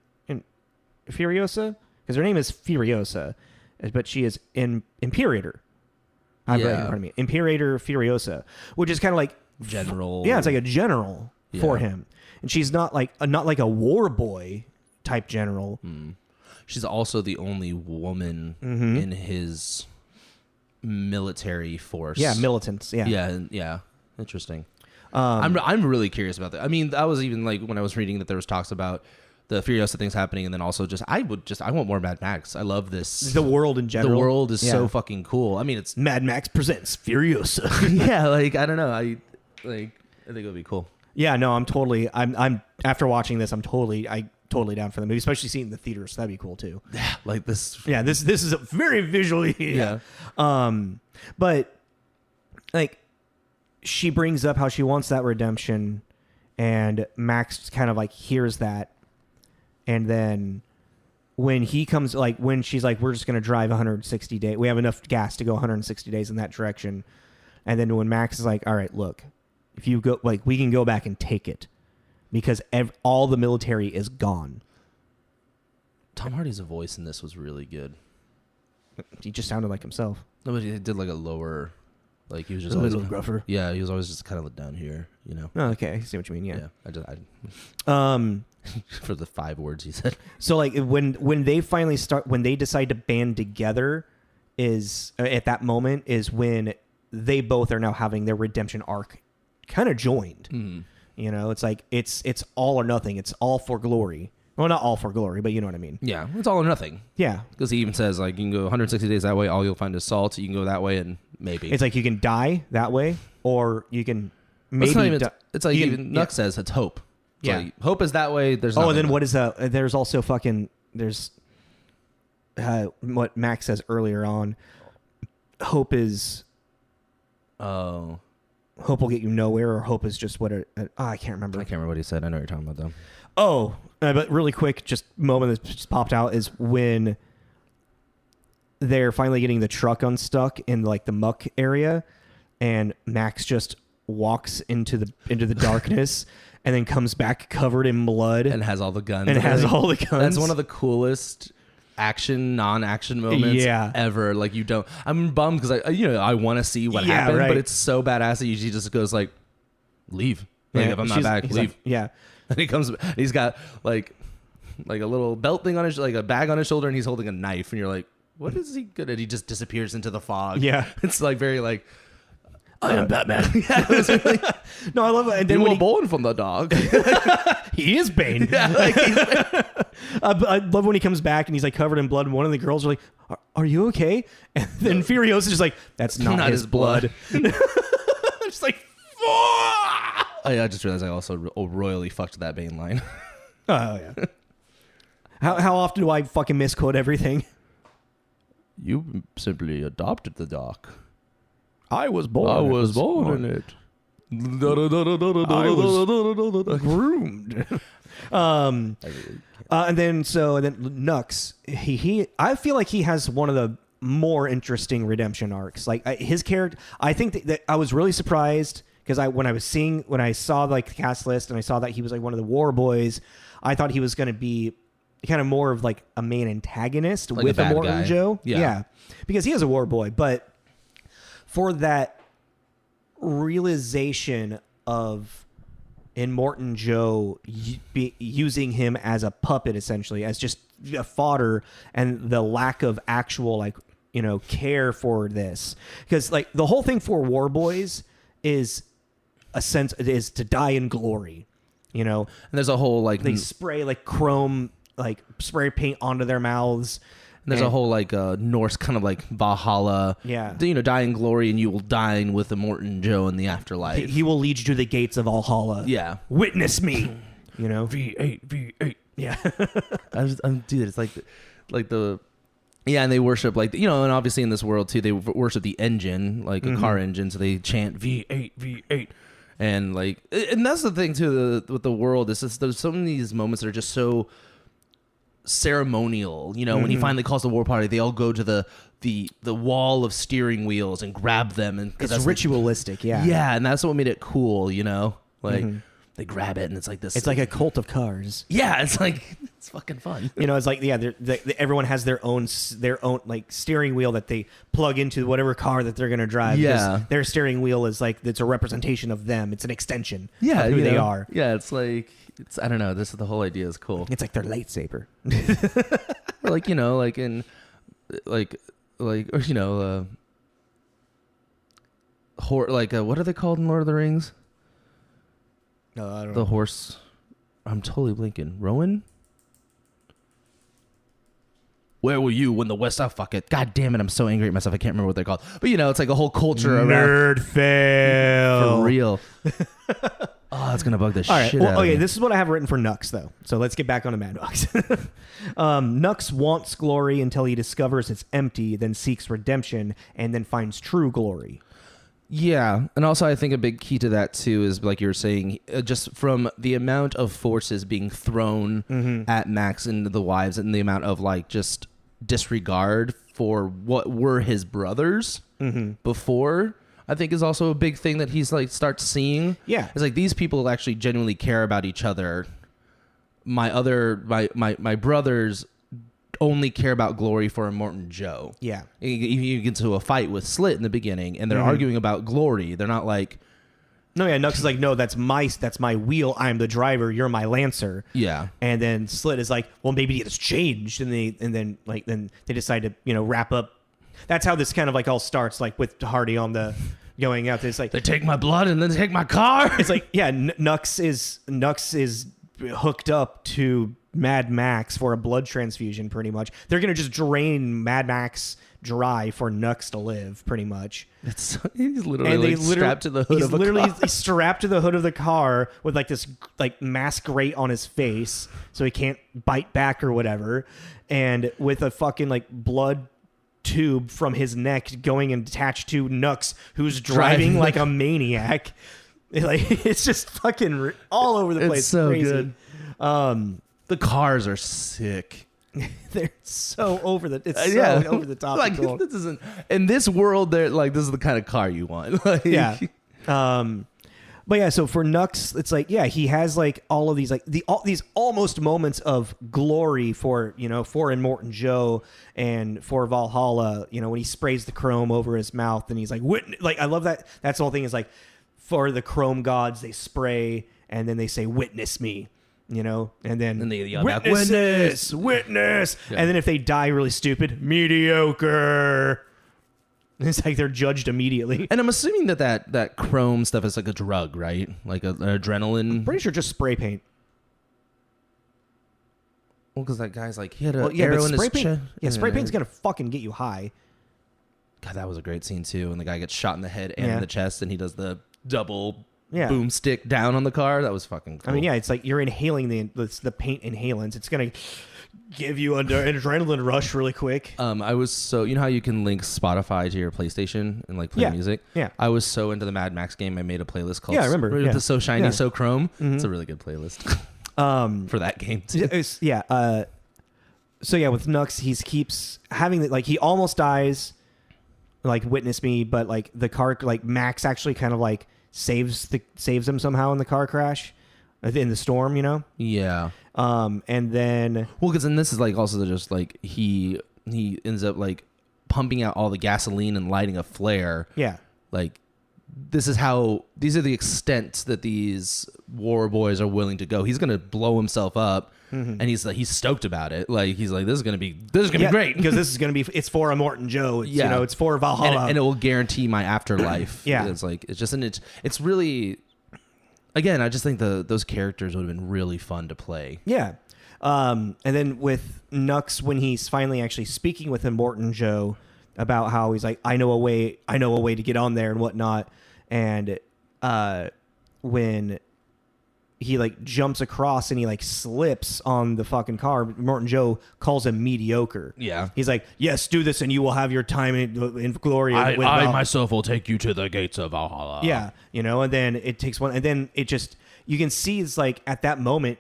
Speaker 2: Furiosa, because her name is Furiosa, but she is Imperator. Imperator Furiosa, which is kind of like
Speaker 1: general.
Speaker 2: Yeah, it's like a general for him, and she's not like a war boy type general.
Speaker 1: She's also the only woman in his military force.
Speaker 2: Yeah, militants. Yeah,
Speaker 1: yeah. Interesting. I'm really curious about that. I mean, I was even like when I was reading that there was talks about the Furiosa things happening, and then also I want more Mad Max. I love this.
Speaker 2: The world in general.
Speaker 1: The world is so fucking cool. I mean, it's
Speaker 2: Mad Max presents Furiosa.
Speaker 1: Yeah, like I don't know. I think it would be cool.
Speaker 2: Yeah, no, I'm after watching this, I'm totally down for the movie, especially seeing it in the theaters. So that'd be cool too.
Speaker 1: Yeah, like this.
Speaker 2: Yeah, this is a very visually. Yeah. But like she brings up how she wants that redemption, and Max kind of like hears that. And then when he comes, like when she's like, we're just going to drive 160 days. We have enough gas to go 160 days in that direction. And then when Max is like, all right, look, if you go, like, we can go back and take it because all the military is gone.
Speaker 1: Tom Hardy's voice in this was really good.
Speaker 2: He just sounded like himself.
Speaker 1: No, but he did like a lower, like he was just
Speaker 2: a
Speaker 1: always
Speaker 2: little gruffer.
Speaker 1: Yeah, he was always just kind of down here, you know.
Speaker 2: Oh, okay, I see what you mean. Yeah.
Speaker 1: For the 5 words he said.
Speaker 2: So like when they finally when they decide to band together, is at that moment is when they both are now having their redemption arc kind of joined. You know, it's like it's all or nothing. It's all for glory. Well, not all for glory, but you know what I mean.
Speaker 1: Yeah, it's all or nothing.
Speaker 2: Yeah,
Speaker 1: because he even says like you can go 160 days that way, all you'll find is salt. You can go that way, and maybe
Speaker 2: it's like you can die that way, or you can
Speaker 1: maybe. It's like even Nuck says it's hope. It's like, hope is that way. There's
Speaker 2: and then what is there's also there's what Max says earlier on. Hope is hope will get you nowhere, or hope is just what I can't remember.
Speaker 1: I can't remember what he said. I know what you're talking about
Speaker 2: But really quick, just moment that just popped out is when they're finally getting the truck unstuck in like the muck area, and Max just walks into the darkness and then comes back covered in blood
Speaker 1: and has all the guns.
Speaker 2: That's
Speaker 1: one of the coolest non-action moments ever. Like I'm bummed because I want to see what happened, but it's so badass that he just goes like, leave. Like, if I'm not back, leave.
Speaker 2: Like,
Speaker 1: And he comes. He's got like a little belt thing on his, like a bag on his shoulder, and he's holding a knife. And you're like, what is he good at? He just disappears into the fog.
Speaker 2: Yeah,
Speaker 1: it's like very like, I am Batman.
Speaker 2: No, I love it. And then
Speaker 1: you were born from the dog.
Speaker 2: He is Bane. I love when he comes back and he's like covered in blood. And one of the girls are like, "Are you okay?" And then Furiosa is just like, "That's not his blood." Just like,
Speaker 1: I just realized I also royally fucked that Bane line.
Speaker 2: Oh yeah. How often do I fucking misquote everything?
Speaker 1: You simply adopted the dark.
Speaker 2: I was born
Speaker 1: in it.
Speaker 2: I was groomed. And then Nux, I feel like he has one of the more interesting redemption arcs. Like his character, I think that I was really surprised because when I saw like the cast list and I saw that he was like one of the war boys, I thought he was going to be kind of more of like a main antagonist like with a Morton guy. Joe. Yeah, because he is a war boy, but for that realization of Immortan Joe using him as a puppet, essentially as just a fodder, and the lack of actual care for this, because like the whole thing for war boys is to die in glory, and
Speaker 1: there's a whole like
Speaker 2: they spray like chrome spray paint onto their mouths.
Speaker 1: And there's a whole like Norse kind of like Valhalla, die in glory, and you will dine with Immortan Joe in the afterlife.
Speaker 2: He will lead you to the gates of Valhalla.
Speaker 1: Yeah,
Speaker 2: witness me.
Speaker 1: V8. Yeah, dude, it's like the and they worship and obviously in this world too they worship the engine like a car engine, so they chant V8, and and that's the thing too with the world. Is just there's so many of these moments that are just so ceremonial, when he finally calls the war party, they all go to the wall of steering wheels and grab them, and
Speaker 2: it's ritualistic.
Speaker 1: And that's what made it cool, they grab it and it's like this,
Speaker 2: it's like a cult of cars.
Speaker 1: It's fucking fun.
Speaker 2: It's like everyone has their own like steering wheel that they plug into whatever car that they're gonna drive. Their steering wheel is like, it's a representation of them. It's an extension of who they are.
Speaker 1: It's like, I don't know. The whole idea is cool.
Speaker 2: It's like their lightsaber.
Speaker 1: Or like, like in what are they called in Lord of the Rings?
Speaker 2: No, I don't know.
Speaker 1: The horse. I'm totally blinking. Rowan? Where were you when the West? Oh, fuck it. God damn it. I'm so angry at myself. I can't remember what they're called. But, it's like a whole culture around.
Speaker 2: Nerd fail.
Speaker 1: For real. Oh, that's going to bug the shit out of me.
Speaker 2: This is what I have written for Nux, though. So let's get back on to Mad Max. Nux wants glory until he discovers it's empty, then seeks redemption, and then finds true glory.
Speaker 1: Yeah, and also I think a big key to that too is, like you were saying, just from the amount of forces being thrown at Max and the wives, and the amount of just disregard for what were his brothers before, I think is also a big thing that he's starts seeing.
Speaker 2: Yeah,
Speaker 1: it's like these people actually genuinely care about each other. My brothers only care about glory for Immortan Joe. Yeah. You get into a fight with Slit in the beginning and they're arguing about glory. They're not like,
Speaker 2: no, Nux is like, no, that's my wheel. I'm the driver. You're my lancer.
Speaker 1: Yeah.
Speaker 2: And then Slit is like, well, maybe it's changed. And then they decide to, wrap up. That's how this kind of all starts, with Hardy on the going out. It's like,
Speaker 1: they take my blood and then they take my car.
Speaker 2: It's like, yeah, Nux is hooked up to Mad Max for a blood transfusion, pretty much. They're going to just drain Mad Max dry for Nux to live, pretty much.
Speaker 1: He's literally strapped to the hood of a car.
Speaker 2: He's strapped to the hood of the car with this mask grate on his face so he can't bite back or whatever, and with a fucking blood tube from his neck going and attached to Nux, who's driving like a maniac. It's just fucking all over the place.
Speaker 1: It's so
Speaker 2: crazy.
Speaker 1: good. The cars are sick.
Speaker 2: They're so over the over the top.
Speaker 1: Like
Speaker 2: cool.
Speaker 1: this isn't in this world. They're like this is the kind of car you want. Like,
Speaker 2: Yeah. But yeah, so for Nux, it's like, yeah, he has like all of these like these almost moments of glory for for Immortan Joe and for Valhalla. When he sprays the chrome over his mouth and he's like, like I love that. That's the whole thing is like for the chrome gods they spray and then they say witness me. And then
Speaker 1: they yell back,
Speaker 2: witness.
Speaker 1: Yeah.
Speaker 2: And then if they die really stupid, mediocre. It's like they're judged immediately.
Speaker 1: And I'm assuming that chrome stuff is like a drug, right? Like an adrenaline.
Speaker 2: Pretty sure just spray paint.
Speaker 1: Well, because that guy's like, he had an arrow in his chest.
Speaker 2: Yeah, spray paint's going to fucking get you high.
Speaker 1: God, that was a great scene, too. And the guy gets shot in the head and in the chest, and he does the double boomstick down on the car. That was fucking cool.
Speaker 2: I mean, yeah, it's like you're inhaling the paint inhalants. It's going to give you an adrenaline rush really quick.
Speaker 1: I was so... You know how you can link Spotify to your PlayStation and, like, play music?
Speaker 2: Yeah.
Speaker 1: I was so into the Mad Max game, I made a playlist called...
Speaker 2: Yeah, I remember.
Speaker 1: The So Shiny,
Speaker 2: Yeah.
Speaker 1: So Chrome.
Speaker 2: Mm-hmm.
Speaker 1: It's a really good playlist for that game, too.
Speaker 2: So, yeah, with Nux, he keeps having... Like, he almost dies, like, witness me, but, like, the car... Like, Max actually kind of, like, saves him somehow in the car crash. In the storm,
Speaker 1: Yeah.
Speaker 2: And then...
Speaker 1: Well, because then this is, like, also just, like, he ends up, like, pumping out all the gasoline and lighting a flare.
Speaker 2: Yeah.
Speaker 1: Like, these are the extents that these war boys are willing to go. He's going to blow himself up, and he's stoked about it. Like, he's like, this is going to be great.
Speaker 2: Because this is going to be... It's for Immortan Joe. It's for Valhalla.
Speaker 1: And it will guarantee my afterlife.
Speaker 2: Yeah.
Speaker 1: It's like, it's really... Again, I just think those characters would have been really fun to play.
Speaker 2: Yeah. And then with Nux, when he's finally actually speaking with Immortan Joe about how he's like, I know a way to get on there and whatnot. And when he like jumps across and he like slips on the fucking car, Immortan Joe calls him mediocre.
Speaker 1: Yeah.
Speaker 2: He's like, yes, do this and you will have your time in glory.
Speaker 1: I myself will take you to the gates of Valhalla.
Speaker 2: Yeah. And then it takes one, and then it just, you can see it's like at that moment,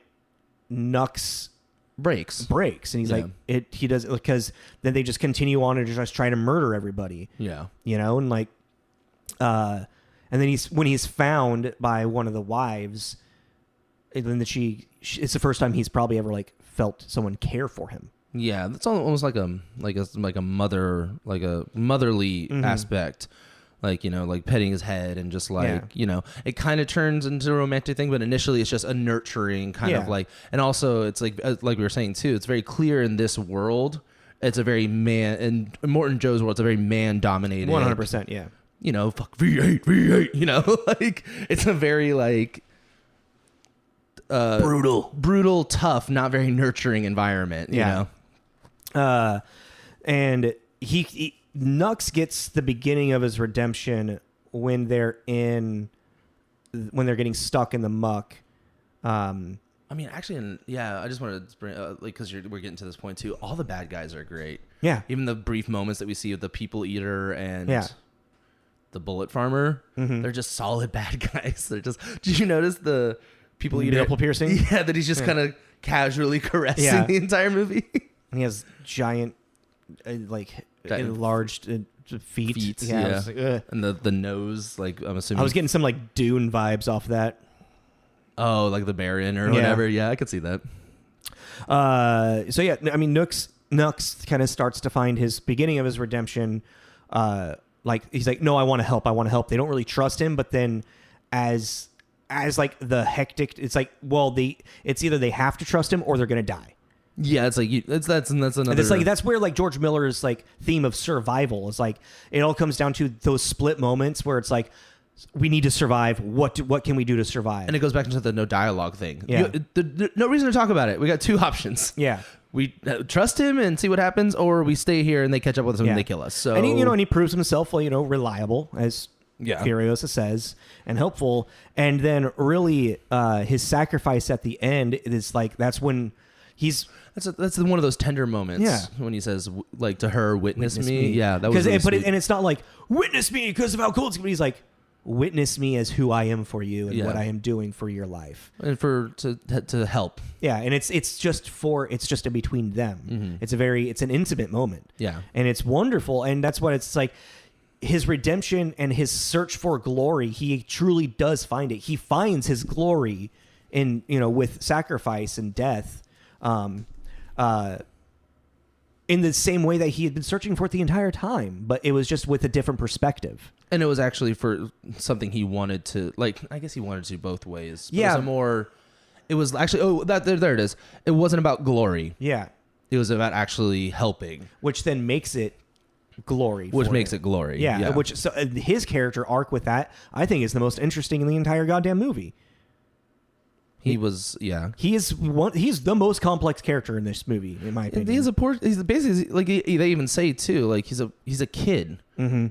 Speaker 2: Nux
Speaker 1: breaks,
Speaker 2: and he's like, he does, because then they just continue on and just try to murder everybody.
Speaker 1: Yeah.
Speaker 2: And like, and then when he's found by one of the wives, and then it's the first time he's probably ever like felt someone care for him.
Speaker 1: Yeah, that's almost like a mother, like a motherly aspect, like like petting his head and just like it kind of turns into a romantic thing, but initially it's just a nurturing kind of like, and also it's like we were saying too, it's very clear in this world, it's a very in Immortan Joe's world, it's a very man dominated,
Speaker 2: 100%, yeah.
Speaker 1: Fuck V8, like it's a very like. Brutal, tough, not very nurturing environment. You know,
Speaker 2: and he Nux gets the beginning of his redemption when they're getting stuck in the muck.
Speaker 1: I mean, actually, I just wanted to bring because we're getting to this point too. All the bad guys are great.
Speaker 2: Yeah,
Speaker 1: even the brief moments that we see of the people eater and the bullet farmer, they're just solid bad guys. They're just. Did you notice the people eater
Speaker 2: nipple piercing?
Speaker 1: Yeah, that he's just kind of casually caressing the entire movie.
Speaker 2: And he has giant, enlarged feet.
Speaker 1: Yeah,
Speaker 2: like,
Speaker 1: and the nose. Like I'm assuming
Speaker 2: I was getting some like Dune vibes off that.
Speaker 1: Oh, like the Baron or whatever. Yeah, I could see that.
Speaker 2: So yeah, I mean, Nux kind of starts to find his beginning of his redemption. Like he's like, no, I want to help. They don't really trust him, but then as like the hectic, it's like, well, it's either they have to trust him or they're gonna die.
Speaker 1: Yeah, it's like that's another.
Speaker 2: And it's like that's where like George Miller's like theme of survival is like it all comes down to those split moments where it's like we need to survive. What can we do to survive?
Speaker 1: And it goes back into the no dialogue thing.
Speaker 2: Yeah,
Speaker 1: no reason to talk about it. We got two options.
Speaker 2: Yeah,
Speaker 1: we trust him and see what happens, or we stay here and they catch up with us and they kill us. So
Speaker 2: and he proves himself reliable as Furiosa says and helpful. And then really his sacrifice at the end is like that's when he's.
Speaker 1: That's one of those tender moments.
Speaker 2: Yeah.
Speaker 1: When he says like to her, witness me. Yeah, that was.
Speaker 2: And it's not like witness me because of how cool it's gonna be. He's like, witness me as who I am for you and what I am doing for your life,
Speaker 1: and to help.
Speaker 2: Yeah, and it's just in between them. It's an intimate moment.
Speaker 1: Yeah,
Speaker 2: and it's wonderful, and that's what it's like. His redemption and his search for glory, he truly does find it. He finds his glory in, with sacrifice and death, in the same way that he had been searching for it the entire time, but it was just with a different perspective.
Speaker 1: And it was actually for something he wanted to, I guess he wanted to both ways. But
Speaker 2: yeah.
Speaker 1: It was actually, there it is. It wasn't about glory.
Speaker 2: Yeah.
Speaker 1: It was about actually helping.
Speaker 2: Which then makes it glory.
Speaker 1: Which makes it glory.
Speaker 2: Yeah. So his character arc with that, I think, is the most interesting in the entire goddamn movie.
Speaker 1: He was, yeah.
Speaker 2: He's the most complex character in this movie, in my opinion.
Speaker 1: He's basically, they even say too, he's a kid. Mm-hmm.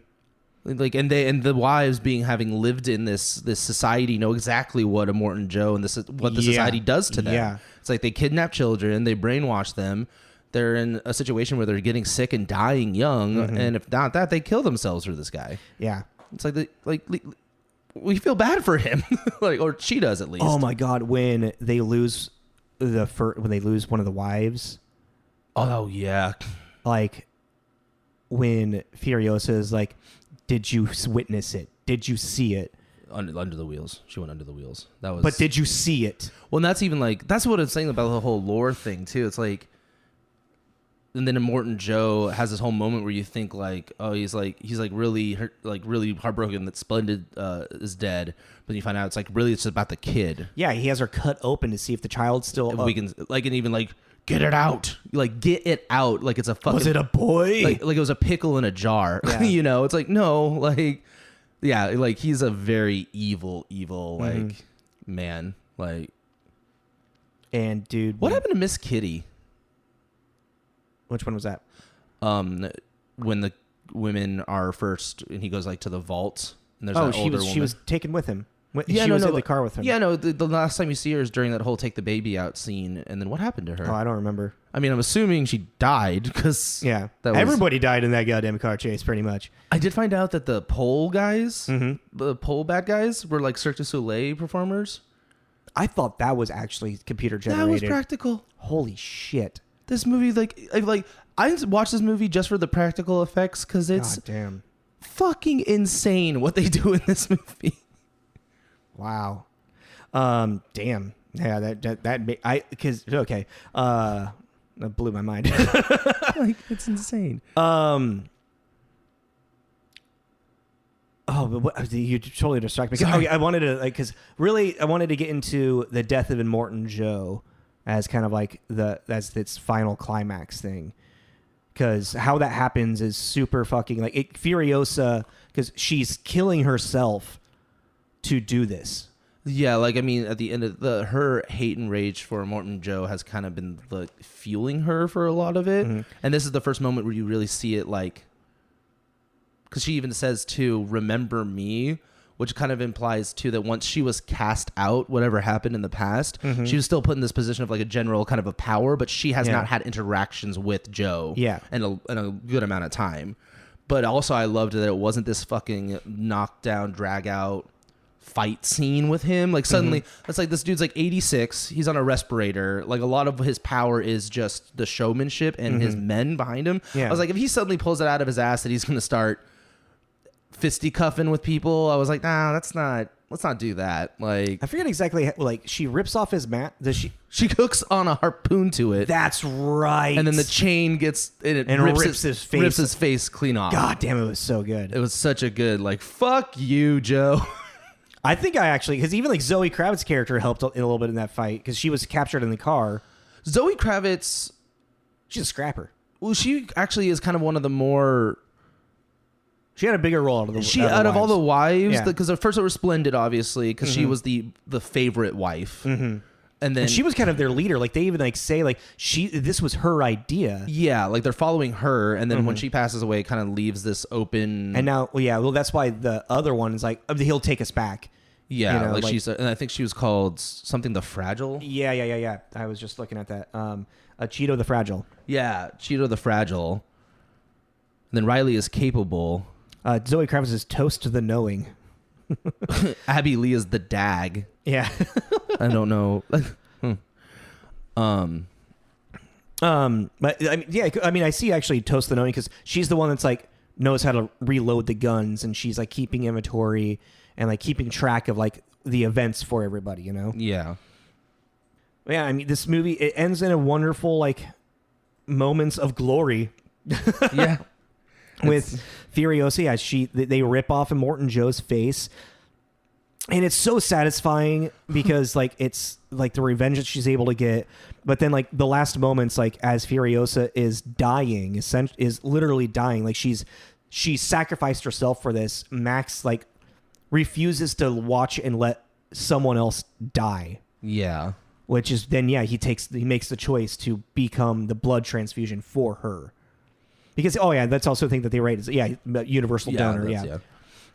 Speaker 1: And the wives having lived in this society know exactly what a Morton Joe and what the society does to them.
Speaker 2: Yeah.
Speaker 1: It's like they kidnap children, they brainwash them. They're in a situation where they're getting sick and dying young, and if not that, they kill themselves for this guy.
Speaker 2: Yeah,
Speaker 1: it's we feel bad for him, or she does at least.
Speaker 2: Oh my god, when they lose one of the wives.
Speaker 1: Oh yeah,
Speaker 2: when Furiosa is like, "Did you witness it? Did you see it?"
Speaker 1: Under the wheels. She went under the wheels. That was.
Speaker 2: But did you see it?
Speaker 1: Well, and that's even that's what it's saying about the whole lore thing too. It's like. And then Morton Joe has this whole moment where you think he's really really heartbroken that Splendid is dead, but you find out it's just about the kid.
Speaker 2: Yeah, he has her cut open to see if the child's still.
Speaker 1: We can and even get it out, get it out, it's a fucking.
Speaker 2: Was it a boy?
Speaker 1: Like it was a pickle in a jar. Yeah. It's no, he's a very evil man.
Speaker 2: And dude,
Speaker 1: what happened to Miss Kitty?
Speaker 2: Which one was that?
Speaker 1: When the women are first, and he goes to the vault, and there's that older woman.
Speaker 2: She was taken with him. She was in the car with him.
Speaker 1: Yeah, no. The last time you see her is during that whole take the baby out scene, and then what happened to her?
Speaker 2: Oh, I don't remember.
Speaker 1: I mean, I'm assuming she died because
Speaker 2: everybody died in that goddamn car chase, pretty much.
Speaker 1: I did find out that the pole guys, the pole bad guys, were Cirque du Soleil performers.
Speaker 2: I thought that was actually computer generated.
Speaker 1: That was practical.
Speaker 2: Holy shit.
Speaker 1: This movie, I watched this movie just for the practical effects because it's fucking insane what they do in this movie.
Speaker 2: Wow. Damn. Yeah, that blew my mind.
Speaker 1: It's insane.
Speaker 2: Oh, but you totally distracted me. Okay, I wanted to get into the death of Morton Joe as kind of as its final climax thing, because how that happens is super fucking Furiosa, because she's killing herself to do this. Yeah,
Speaker 1: at the end of her hate and rage for Morton Joe has kind of been fueling her for a lot of it, and this is the first moment where you really see it, because she even says too, "Remember me." Which kind of implies, too, that once she was cast out, whatever happened in the past, she was still put in this position of a general kind of a power, but she has not had interactions with Joe in a good amount of time. But also I loved that it wasn't this fucking knockdown, drag out fight scene with him. Suddenly, it's this dude's 86, he's on a respirator. A lot of his power is just the showmanship and his men behind him. Yeah. I was if he suddenly pulls it out of his ass that he's going to start fisticuffing with people, I was nah, let's not do that.
Speaker 2: I forget exactly she rips off his mat. Does
Speaker 1: she hooks on a harpoon to it.
Speaker 2: That's right.
Speaker 1: And then the chain gets and rips his face clean off.
Speaker 2: God damn, it was so good.
Speaker 1: It was such a good fuck you, Joe.
Speaker 2: I think I actually, because even Zoe Kravitz's character helped a little bit in that fight, because she was captured in the car.
Speaker 1: Zoe Kravitz,
Speaker 2: she's a scrapper.
Speaker 1: Well, she actually is kind of one of the more.
Speaker 2: She had a bigger role
Speaker 1: out of all the wives, because at first it was Splendid, obviously, because she was the favorite wife, and then
Speaker 2: she was kind of their leader. They even say this was her idea.
Speaker 1: Yeah, they're following her, and then when she passes away, it kind of leaves this open.
Speaker 2: And now, that's why the other one is he'll take us back.
Speaker 1: Yeah, she's, and I think she was called something the Fragile.
Speaker 2: Yeah. I was just looking at that. Cheeto the Fragile.
Speaker 1: Yeah, Cheeto the Fragile. And then Riley is Capable.
Speaker 2: Zoe Kravitz is Toast to the Knowing.
Speaker 1: Abby Lee is the dag.
Speaker 2: Yeah.
Speaker 1: I don't know.
Speaker 2: But I mean, yeah, I mean, I see actually Toast the Noni because she's the one that's like knows how to reload the guns, and she's like keeping inventory and like keeping track of like the events for everybody, you know?
Speaker 1: Yeah.
Speaker 2: Yeah, I mean, this movie, it ends in a wonderful like moments of glory.
Speaker 1: Yeah.
Speaker 2: With Furiosa as they rip off Immortan Joe's face. And it's so satisfying because like it's like the revenge that she's able to get, but then like the last moments, like as Furiosa is dying, is literally dying, like she sacrificed herself for this. Max like refuses to watch and let someone else die.
Speaker 1: Yeah.
Speaker 2: Which is then he makes the choice to become the blood transfusion for her. Because that's also a thing that they write is universal donor. Yeah.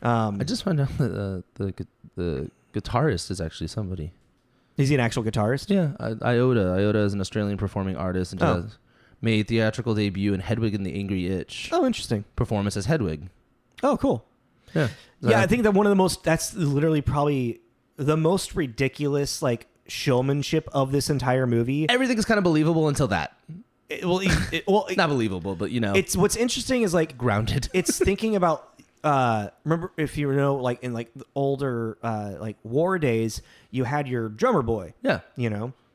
Speaker 1: I just found out that the guitarist is actually somebody.
Speaker 2: Is he an actual guitarist?
Speaker 1: Yeah, Iota. Iota is an Australian performing artist and just made theatrical debut in Hedwig and the Angry Itch.
Speaker 2: Oh, interesting.
Speaker 1: Performance as Hedwig.
Speaker 2: Oh, cool.
Speaker 1: Yeah.
Speaker 2: I think that that's literally probably the most ridiculous like showmanship of this entire movie.
Speaker 1: Everything is kind of believable until that. Not believable, but you know,
Speaker 2: it's what's interesting is like
Speaker 1: grounded.
Speaker 2: It's thinking about. Remember if you know, like in like the older like war days, you had your drummer boy.
Speaker 1: Yeah,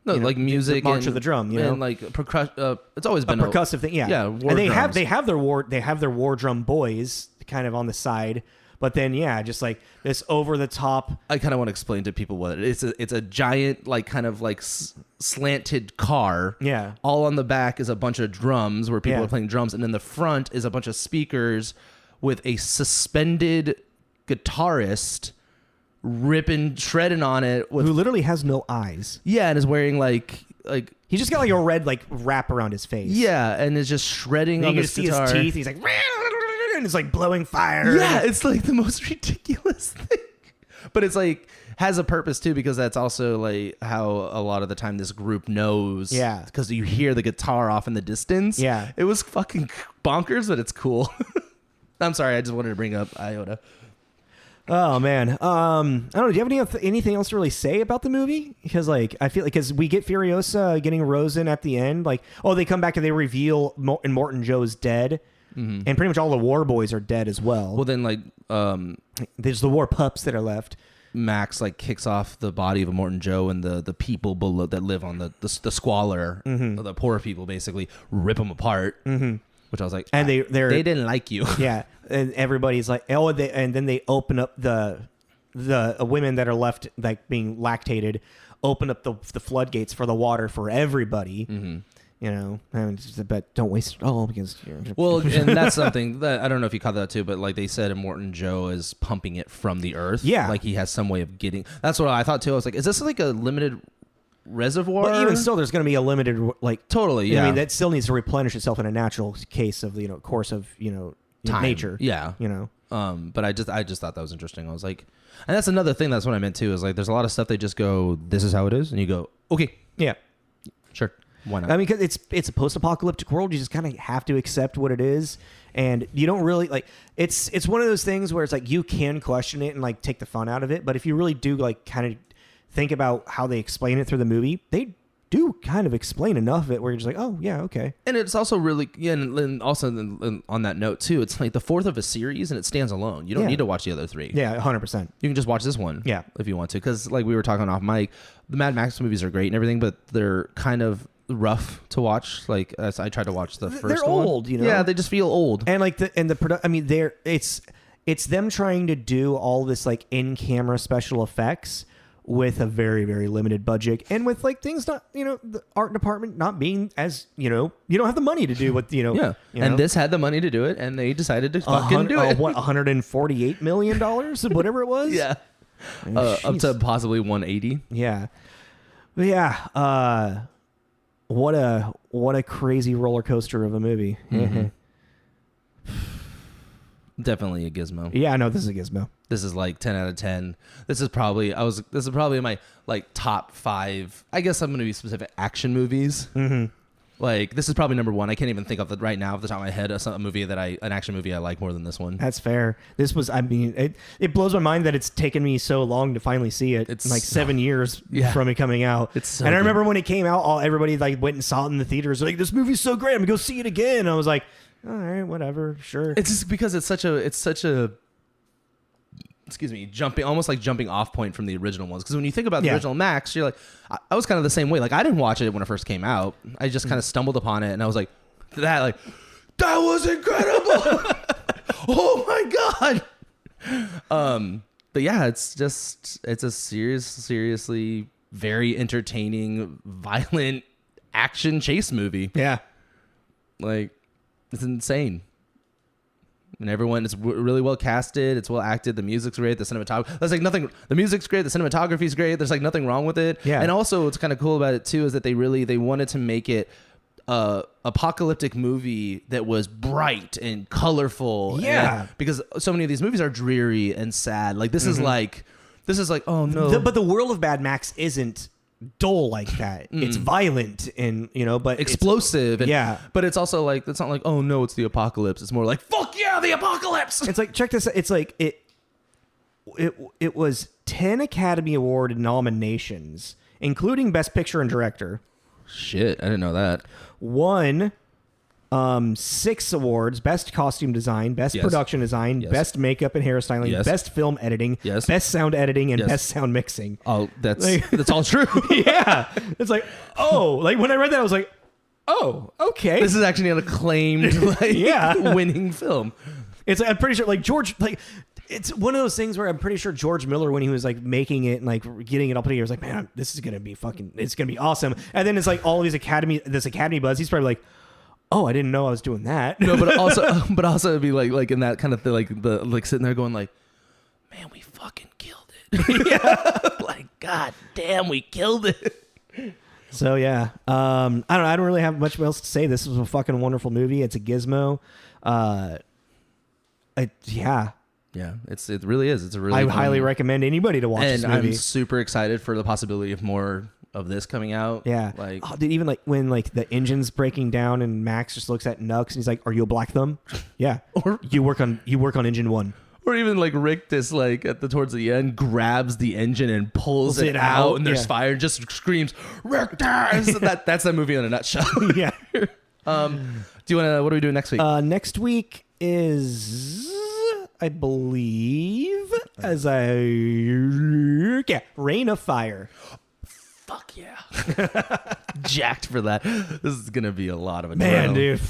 Speaker 1: like music,
Speaker 2: march of the drum,
Speaker 1: and like percussion. It's always been
Speaker 2: a percussive thing. Yeah,
Speaker 1: yeah.
Speaker 2: And they have their war drum boys kind of on the side. But then, just like this over the top.
Speaker 1: I kind of want to explain to people what it is. It's a giant, like kind of like slanted car.
Speaker 2: Yeah.
Speaker 1: All on the back is a bunch of drums where people are playing drums, and then the front is a bunch of speakers with a suspended guitarist shredding on it,
Speaker 2: who literally has no eyes.
Speaker 1: Yeah, and is wearing like
Speaker 2: he just got like a red like wrap around his face.
Speaker 1: Yeah, and is just shredding on this guitar.
Speaker 2: See his teeth. He's like. And it's like blowing fire.
Speaker 1: Yeah, it's like the most ridiculous thing. But it's like has a purpose too, because that's also like how a lot of the time this group knows.
Speaker 2: Yeah.
Speaker 1: Because you hear the guitar off in the distance.
Speaker 2: Yeah.
Speaker 1: It was fucking bonkers, but it's cool. I'm sorry, I just wanted to bring up Iota.
Speaker 2: Oh man. I don't know. Do you have anything else to really say about the movie? Because like I feel like because we get Furiosa getting Rosen at the end, like they come back and they reveal Immortan Joe's dead. Mm-hmm. And pretty much all the war boys are dead as well.
Speaker 1: Well, then, like,
Speaker 2: there's the war pups that are left.
Speaker 1: Max, like, kicks off the body of Immortan Joe, and the people below that live on the squalor, the poor people, basically, rip them apart. Mm-hmm. Which I was like,
Speaker 2: and they
Speaker 1: didn't like you.
Speaker 2: Yeah, and everybody's like, and then they open up the women that are left, like, being lactated, open up the floodgates for the water for everybody. Mm-hmm. But don't waste it all because
Speaker 1: well, and that's something that I don't know if you caught that too, but like they said, Immortan Joe is pumping it from the earth.
Speaker 2: Yeah,
Speaker 1: like he has some way of getting. That's what I thought too. I was like, is this like a limited reservoir?
Speaker 2: But even still, there's going to be a limited like
Speaker 1: totally. Yeah,
Speaker 2: I mean that still needs to replenish itself in a natural case of course of
Speaker 1: time.
Speaker 2: Nature.
Speaker 1: Yeah,
Speaker 2: But
Speaker 1: I just thought that was interesting. I was like, and that's another thing. That's what I meant too. Is like there's a lot of stuff they just go, this is how it is, and you go, okay,
Speaker 2: yeah,
Speaker 1: sure. Why not?
Speaker 2: I mean, because it's a post-apocalyptic world. You just kind of have to accept what it is, and you don't really like. It's one of those things where it's like you can question it and like take the fun out of it, but if you really do like kind of think about how they explain it through the movie, they do kind of explain enough of it where you're just like, oh yeah, okay.
Speaker 1: And it's also really and also on that note too, it's like the fourth of a series and it stands alone. You don't need to watch the other three.
Speaker 2: Yeah, 100%.
Speaker 1: You can just watch this one.
Speaker 2: Yeah,
Speaker 1: if you want to, because like we were talking off mic, the Mad Max movies are great and everything, but they're kind of rough to watch. Like as I tried to watch the first
Speaker 2: they're
Speaker 1: one.
Speaker 2: Old,
Speaker 1: Yeah, they just feel old.
Speaker 2: And like I mean, it's them trying to do all this like in-camera special effects with a very, very limited budget and with like things not, the art department not being as, you don't have the money to do what,
Speaker 1: yeah. And this had the money to do it and they decided to fucking do it.
Speaker 2: What, $148 million? Whatever it was?
Speaker 1: Yeah. Up to possibly 180.
Speaker 2: Yeah. But yeah. What a crazy roller coaster of a movie.
Speaker 1: Mm-hmm. Definitely a gizmo.
Speaker 2: Yeah, no, this is a gizmo.
Speaker 1: This is like 10 out of 10. This is probably my like top 5. I guess I'm going to be specific action movies.
Speaker 2: Mm-hmm.
Speaker 1: Like, this is probably number one. I can't even think of it right now off the top of my head. An action movie I like more than this one.
Speaker 2: That's fair. This was, I mean, it blows my mind that it's taken me so long to finally see it. It's like 7 years from it coming out.
Speaker 1: It's so
Speaker 2: and I
Speaker 1: good.
Speaker 2: remember when it came out, everybody like went and saw it in the theaters. Like, this movie's so great. I'm gonna go see it again. And I was like, all right, whatever, sure.
Speaker 1: It's just because it's such a almost like jumping off point from the original ones. Because when you think about the original Max, you're like, I was kind of the same way. Like, I didn't watch it when it first came out. I just kind of stumbled upon it, and I was like, that was incredible. Oh my god. But yeah, it's a seriously very entertaining, violent action chase movie.
Speaker 2: Yeah.
Speaker 1: Like, it's insane. And everyone is really well casted. It's well acted. The music's great. The cinematography. There's like nothing. The music's great. The cinematography's great. There's like nothing wrong with it.
Speaker 2: Yeah.
Speaker 1: And also, what's kind of cool about it too is that they wanted to make it a apocalyptic movie that was bright and colorful.
Speaker 2: Yeah.
Speaker 1: Because so many of these movies are dreary and sad. Like this is like oh no.
Speaker 2: But the world of Mad Max isn't dull like that. It's violent and but
Speaker 1: explosive. But it's also like, it's not like, oh no, it's the apocalypse. It's more like, fuck yeah, the apocalypse.
Speaker 2: It's like, check this out. It's like it was 10 Academy Award nominations, including Best Picture and Director.
Speaker 1: Shit, I didn't know that.
Speaker 2: Won 6 awards: Best Costume Design, Best Production Design, Best Makeup and Hairstyling, Best Film Editing, Best Sound Editing, and Best Sound Mixing.
Speaker 1: Oh, that's all true.
Speaker 2: Yeah. It's like, oh, like when I read that, I was like, oh, okay.
Speaker 1: This is actually an acclaimed winning film.
Speaker 2: It's like, I'm pretty sure like George, like, it's one of those things where I'm pretty sure George Miller, when he was like making it and like getting it up together, was like, man, this is going to be it's going to be awesome. And then it's like all of these Academy buzz. He's probably like, oh, I didn't know I was doing that.
Speaker 1: No, but also it'd be like in that kind of thing, like sitting there going like, man, we fucking killed it. Yeah. Like, god damn, we killed it.
Speaker 2: So yeah, I don't really have much else to say. This was a fucking wonderful movie. It's a gizmo.
Speaker 1: Yeah, it really is. It's a really.
Speaker 2: I highly recommend anybody to watch this movie.
Speaker 1: I'm super excited for the possibility of more of this coming out.
Speaker 2: Yeah,
Speaker 1: like
Speaker 2: even like when like the engine's breaking down and Max just looks at Nux and he's like, "Are you a Black Thumb?" Yeah, or you work on engine 1.
Speaker 1: Or even like Rick, like towards the end, grabs the engine and pulls it out, and there's fire, and just screams, "Rick dies!" That's that movie in a nutshell.
Speaker 2: Yeah.
Speaker 1: Do you want to? What are we doing next week?
Speaker 2: Next week is, I believe, Rain of Fire.
Speaker 1: Fuck yeah. Jacked for that. This is going to be a lot of adrenaline.
Speaker 2: Man, dude.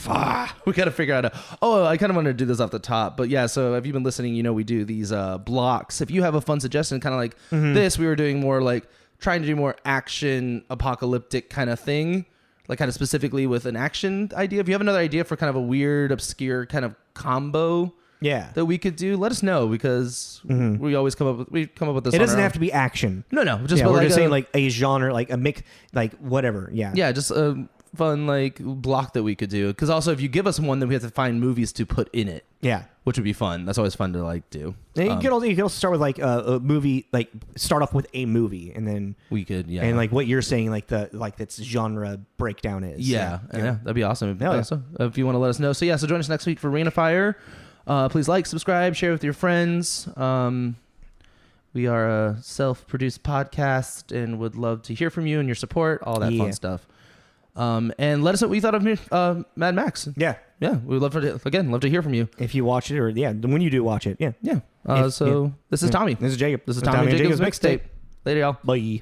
Speaker 1: We got to figure out I kind of want to do this off the top. But yeah, so if you've been listening, we do these blocks. If you have a fun suggestion, kind of like this, we were doing more like trying to do more action apocalyptic kind of thing. Like kind of specifically with an action idea. If you have another idea for kind of a weird, obscure kind of combo that we could do, let us know, because we always come up with this.
Speaker 2: It doesn't have to be action.
Speaker 1: No, just
Speaker 2: we're just saying like a genre, like a mix, like whatever. Yeah,
Speaker 1: just a fun like block that we could do. Because also, if you give us one, then we have to find movies to put in it. Yeah, which would be fun. That's always fun to like do.
Speaker 2: And you can also start with like a movie, like start off with a movie, and then
Speaker 1: we could
Speaker 2: and like what you're saying, like that's genre breakdown is.
Speaker 1: Yeah, that'd be awesome. So, if you want to let us know. So join us next week for Rain of Fire. Please like, subscribe, share with your friends. We are a self-produced podcast and would love to hear from you and your support, all that fun stuff. And let us know what you thought of Mad Max. Yeah, we'd love to hear from you. If you watch it, or when you do watch it. This is Tommy.
Speaker 2: This is Jacob.
Speaker 1: This is Tommy and Jacob's Mixtape. Later, y'all.
Speaker 2: Bye.